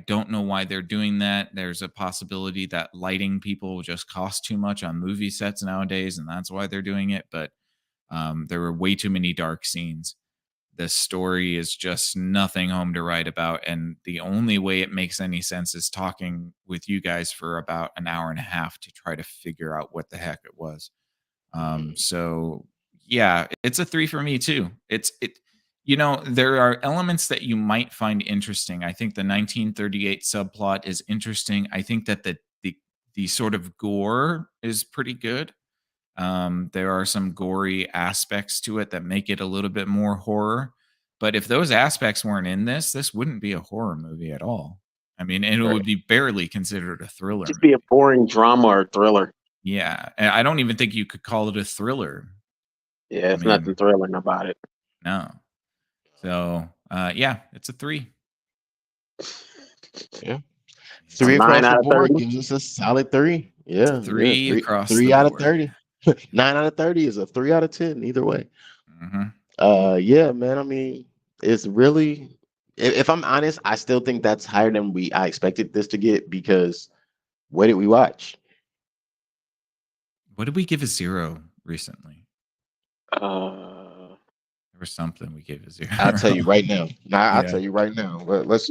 don't know why they're doing that. There's a possibility that lighting people will just cost too much on movie sets nowadays, and that's why they're doing it. But there were way too many dark scenes. The story is just nothing home to write about, and the only way it makes any sense is talking with you guys for about an hour and a half to try to figure out what the heck it was. So yeah, it's a 3 for me too. There are elements that you might find interesting. I think the 1938 subplot is interesting. I think that the sort of gore is pretty good. There are some gory aspects to it that make it a little bit more horror. But if those aspects weren't in this wouldn't be a horror movie at all. I mean, and it Right. would be barely considered a thriller Just be a movie. boring drama or thriller. Yeah, and I don't even think you could call it a thriller. Yeah, I it's nothing mean, thrilling about it. no. So, yeah, it's a 3. Yeah. A 3 9 across the out of board 30. gives us a solid 3. Yeah. 3 Three, across three the out of board. 30. 9 out of 30 is a 3 out of 10 either way. Mhm. Yeah, man. I mean, it's really, if I'm honest, I still think that's higher than I expected this to get, because what did we watch? What did we give a 0 recently? Uh, There was something we gave a 0. I'll tell you right now. I'll Yeah. tell you right now. Let's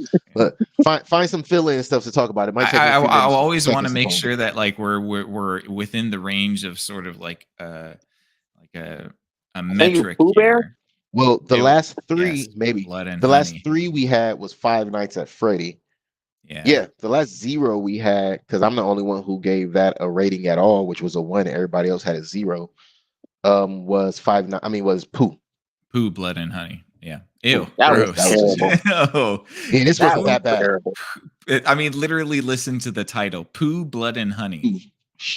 find some fill-in stuff to talk about. It might take me a I few I minutes, always want to seconds make find sure it. that like we're within the range of sort of like a I think it was metric Pooh Bear. here. Well, the It- last yes, 3, maybe. Blood and The last Honey. 3 we had was Five Nights at Freddy. Yeah. Yeah, the last 0 we had, because I'm the only one who gave that a rating at all, which was a 1. Everybody else had a 0. Was was Pooh. Pooh, Blood and Honey. Yeah. Ew. That was Gross. terrible. No. Yeah, this That wasn't was that bad. terrible. I mean, literally listen to the title. Pooh, Blood and Honey.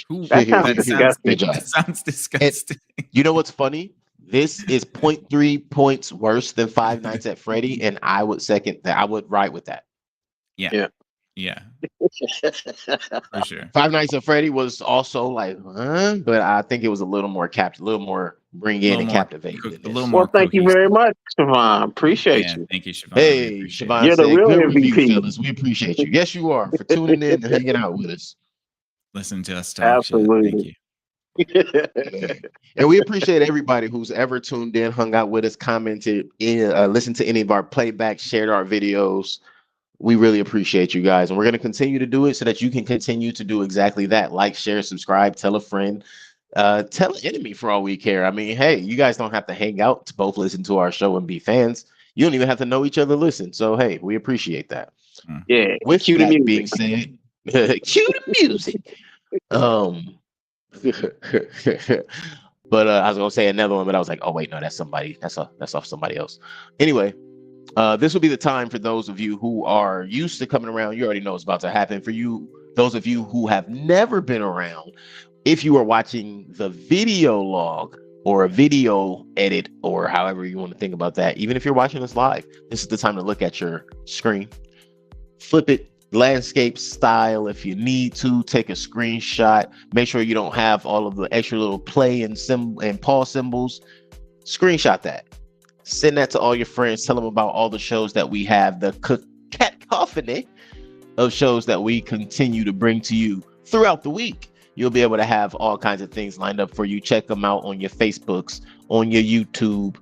Pooh. That sounds Here, disgusting. good job. That sounds disgusting. You know what's funny? This is 0.3 points worse than Five Nights at Freddy, and I would second that. I would ride with that. Yeah. For sure. Five Nights at Freddy was also like, but I think it was a little more a little more bring in little and more captivate. co- than a this. little more Well, thank you cohesive. very much, Siobhan. Appreciate Yeah, you. thank you, Siobhan. We Hey, appreciate it. Siobhan You're the said, real good review, MVP. fellas. We appreciate you. Yes, you are, for tuning in and hanging out with us. Listen to us talk shit. Thank Absolutely. you. And we appreciate everybody who's ever tuned in, hung out with us, commented, listened to any of our playbacks, shared our videos. We really appreciate you guys. And we're going to continue to do it so that you can continue to do exactly that. Like, share, subscribe, tell a friend, tell an enemy for all we care. I mean, hey, you guys don't have to hang out to both listen to our show and be fans. You don't even have to know each other, listen. So, hey, we appreciate that. Yeah. With Cue the that being music. said, cue the music. But I was gonna say another one, but I was like, oh wait, no, that's off somebody else. Anyway, this will be the time for those of you who are used to coming around. You already know what's about to happen. For you, those of you who have never been around, if you are watching the video log or a video edit or however you want to think about that, even if you're watching us live, this is the time to look at your screen, flip it landscape style. If you need to, take a screenshot. Make sure you don't have all of the extra little play and pause symbols. Screenshot that. Send that to all your friends. Tell them about all the shows that we have, the cacophony of shows that we continue to bring to you throughout the week. You'll be able to have all kinds of things lined up for you. Check them out on your Facebooks, on your YouTube,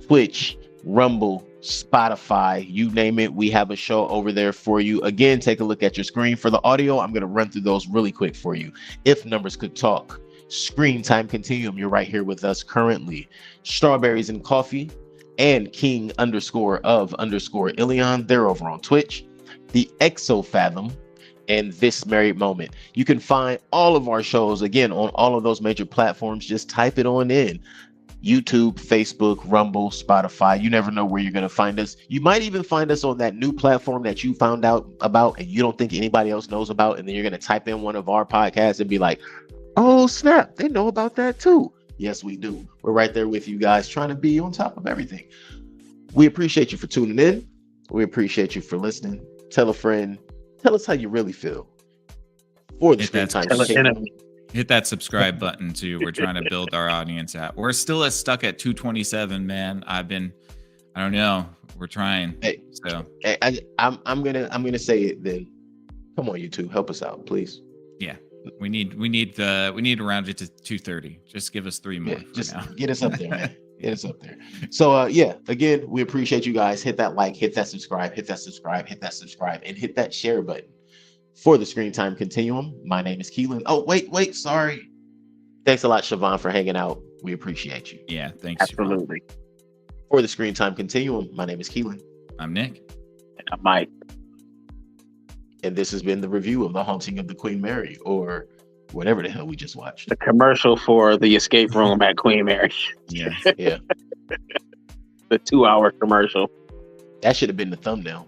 Twitch, Rumble, Spotify, you name it. We have a show over there for you. Again, take a look at your screen. For the audio, I'm going to run through those really quick for you. If Numbers Could Talk, Screen Time Continuum, you're right here with us currently. Strawberries and Coffee and King _ Ilion, they're over on Twitch. The Exofathom and This Married Moment. You can find all of our shows again on all of those major platforms. Just type it on in. YouTube, Facebook, Rumble, Spotify. You never know where you're going to find us. You might even find us on that new platform that you found out about and you don't think anybody else knows about. And then you're going to type in one of our podcasts and be like, oh, snap, they know about that too. Yes, we do. We're right there with you guys, trying to be on top of everything. We appreciate you for tuning in. We appreciate you for listening. Tell a friend. Tell us how you really feel. For the Screen Time Continuum. Hit that subscribe button too. We're trying to build our audience out. We're still stuck at 227, man. I don't know. We're trying. Hey, so I'm gonna say it then. Come on, YouTube, help us out, please. Yeah, we need to round it to 230. Just give us 3 more. Yeah, just get us up there, man. Get us up there. So again, we appreciate you guys. Hit that like, hit that subscribe, hit that subscribe, hit that subscribe, and hit that share button. For the Screen Time Continuum, my name is Keelan. Oh, wait, sorry. Thanks a lot, Siobhan, for hanging out. We appreciate you. Yeah, thanks. Absolutely. Siobhan. For the Screen Time Continuum, my name is Keelan. I'm Nick. And I'm Mike. And this has been the review of The Haunting of the Queen Mary, or whatever the hell we just watched. The commercial for the escape room at Queen Mary. Yeah. Yeah. The 2-hour commercial. That should have been the thumbnail.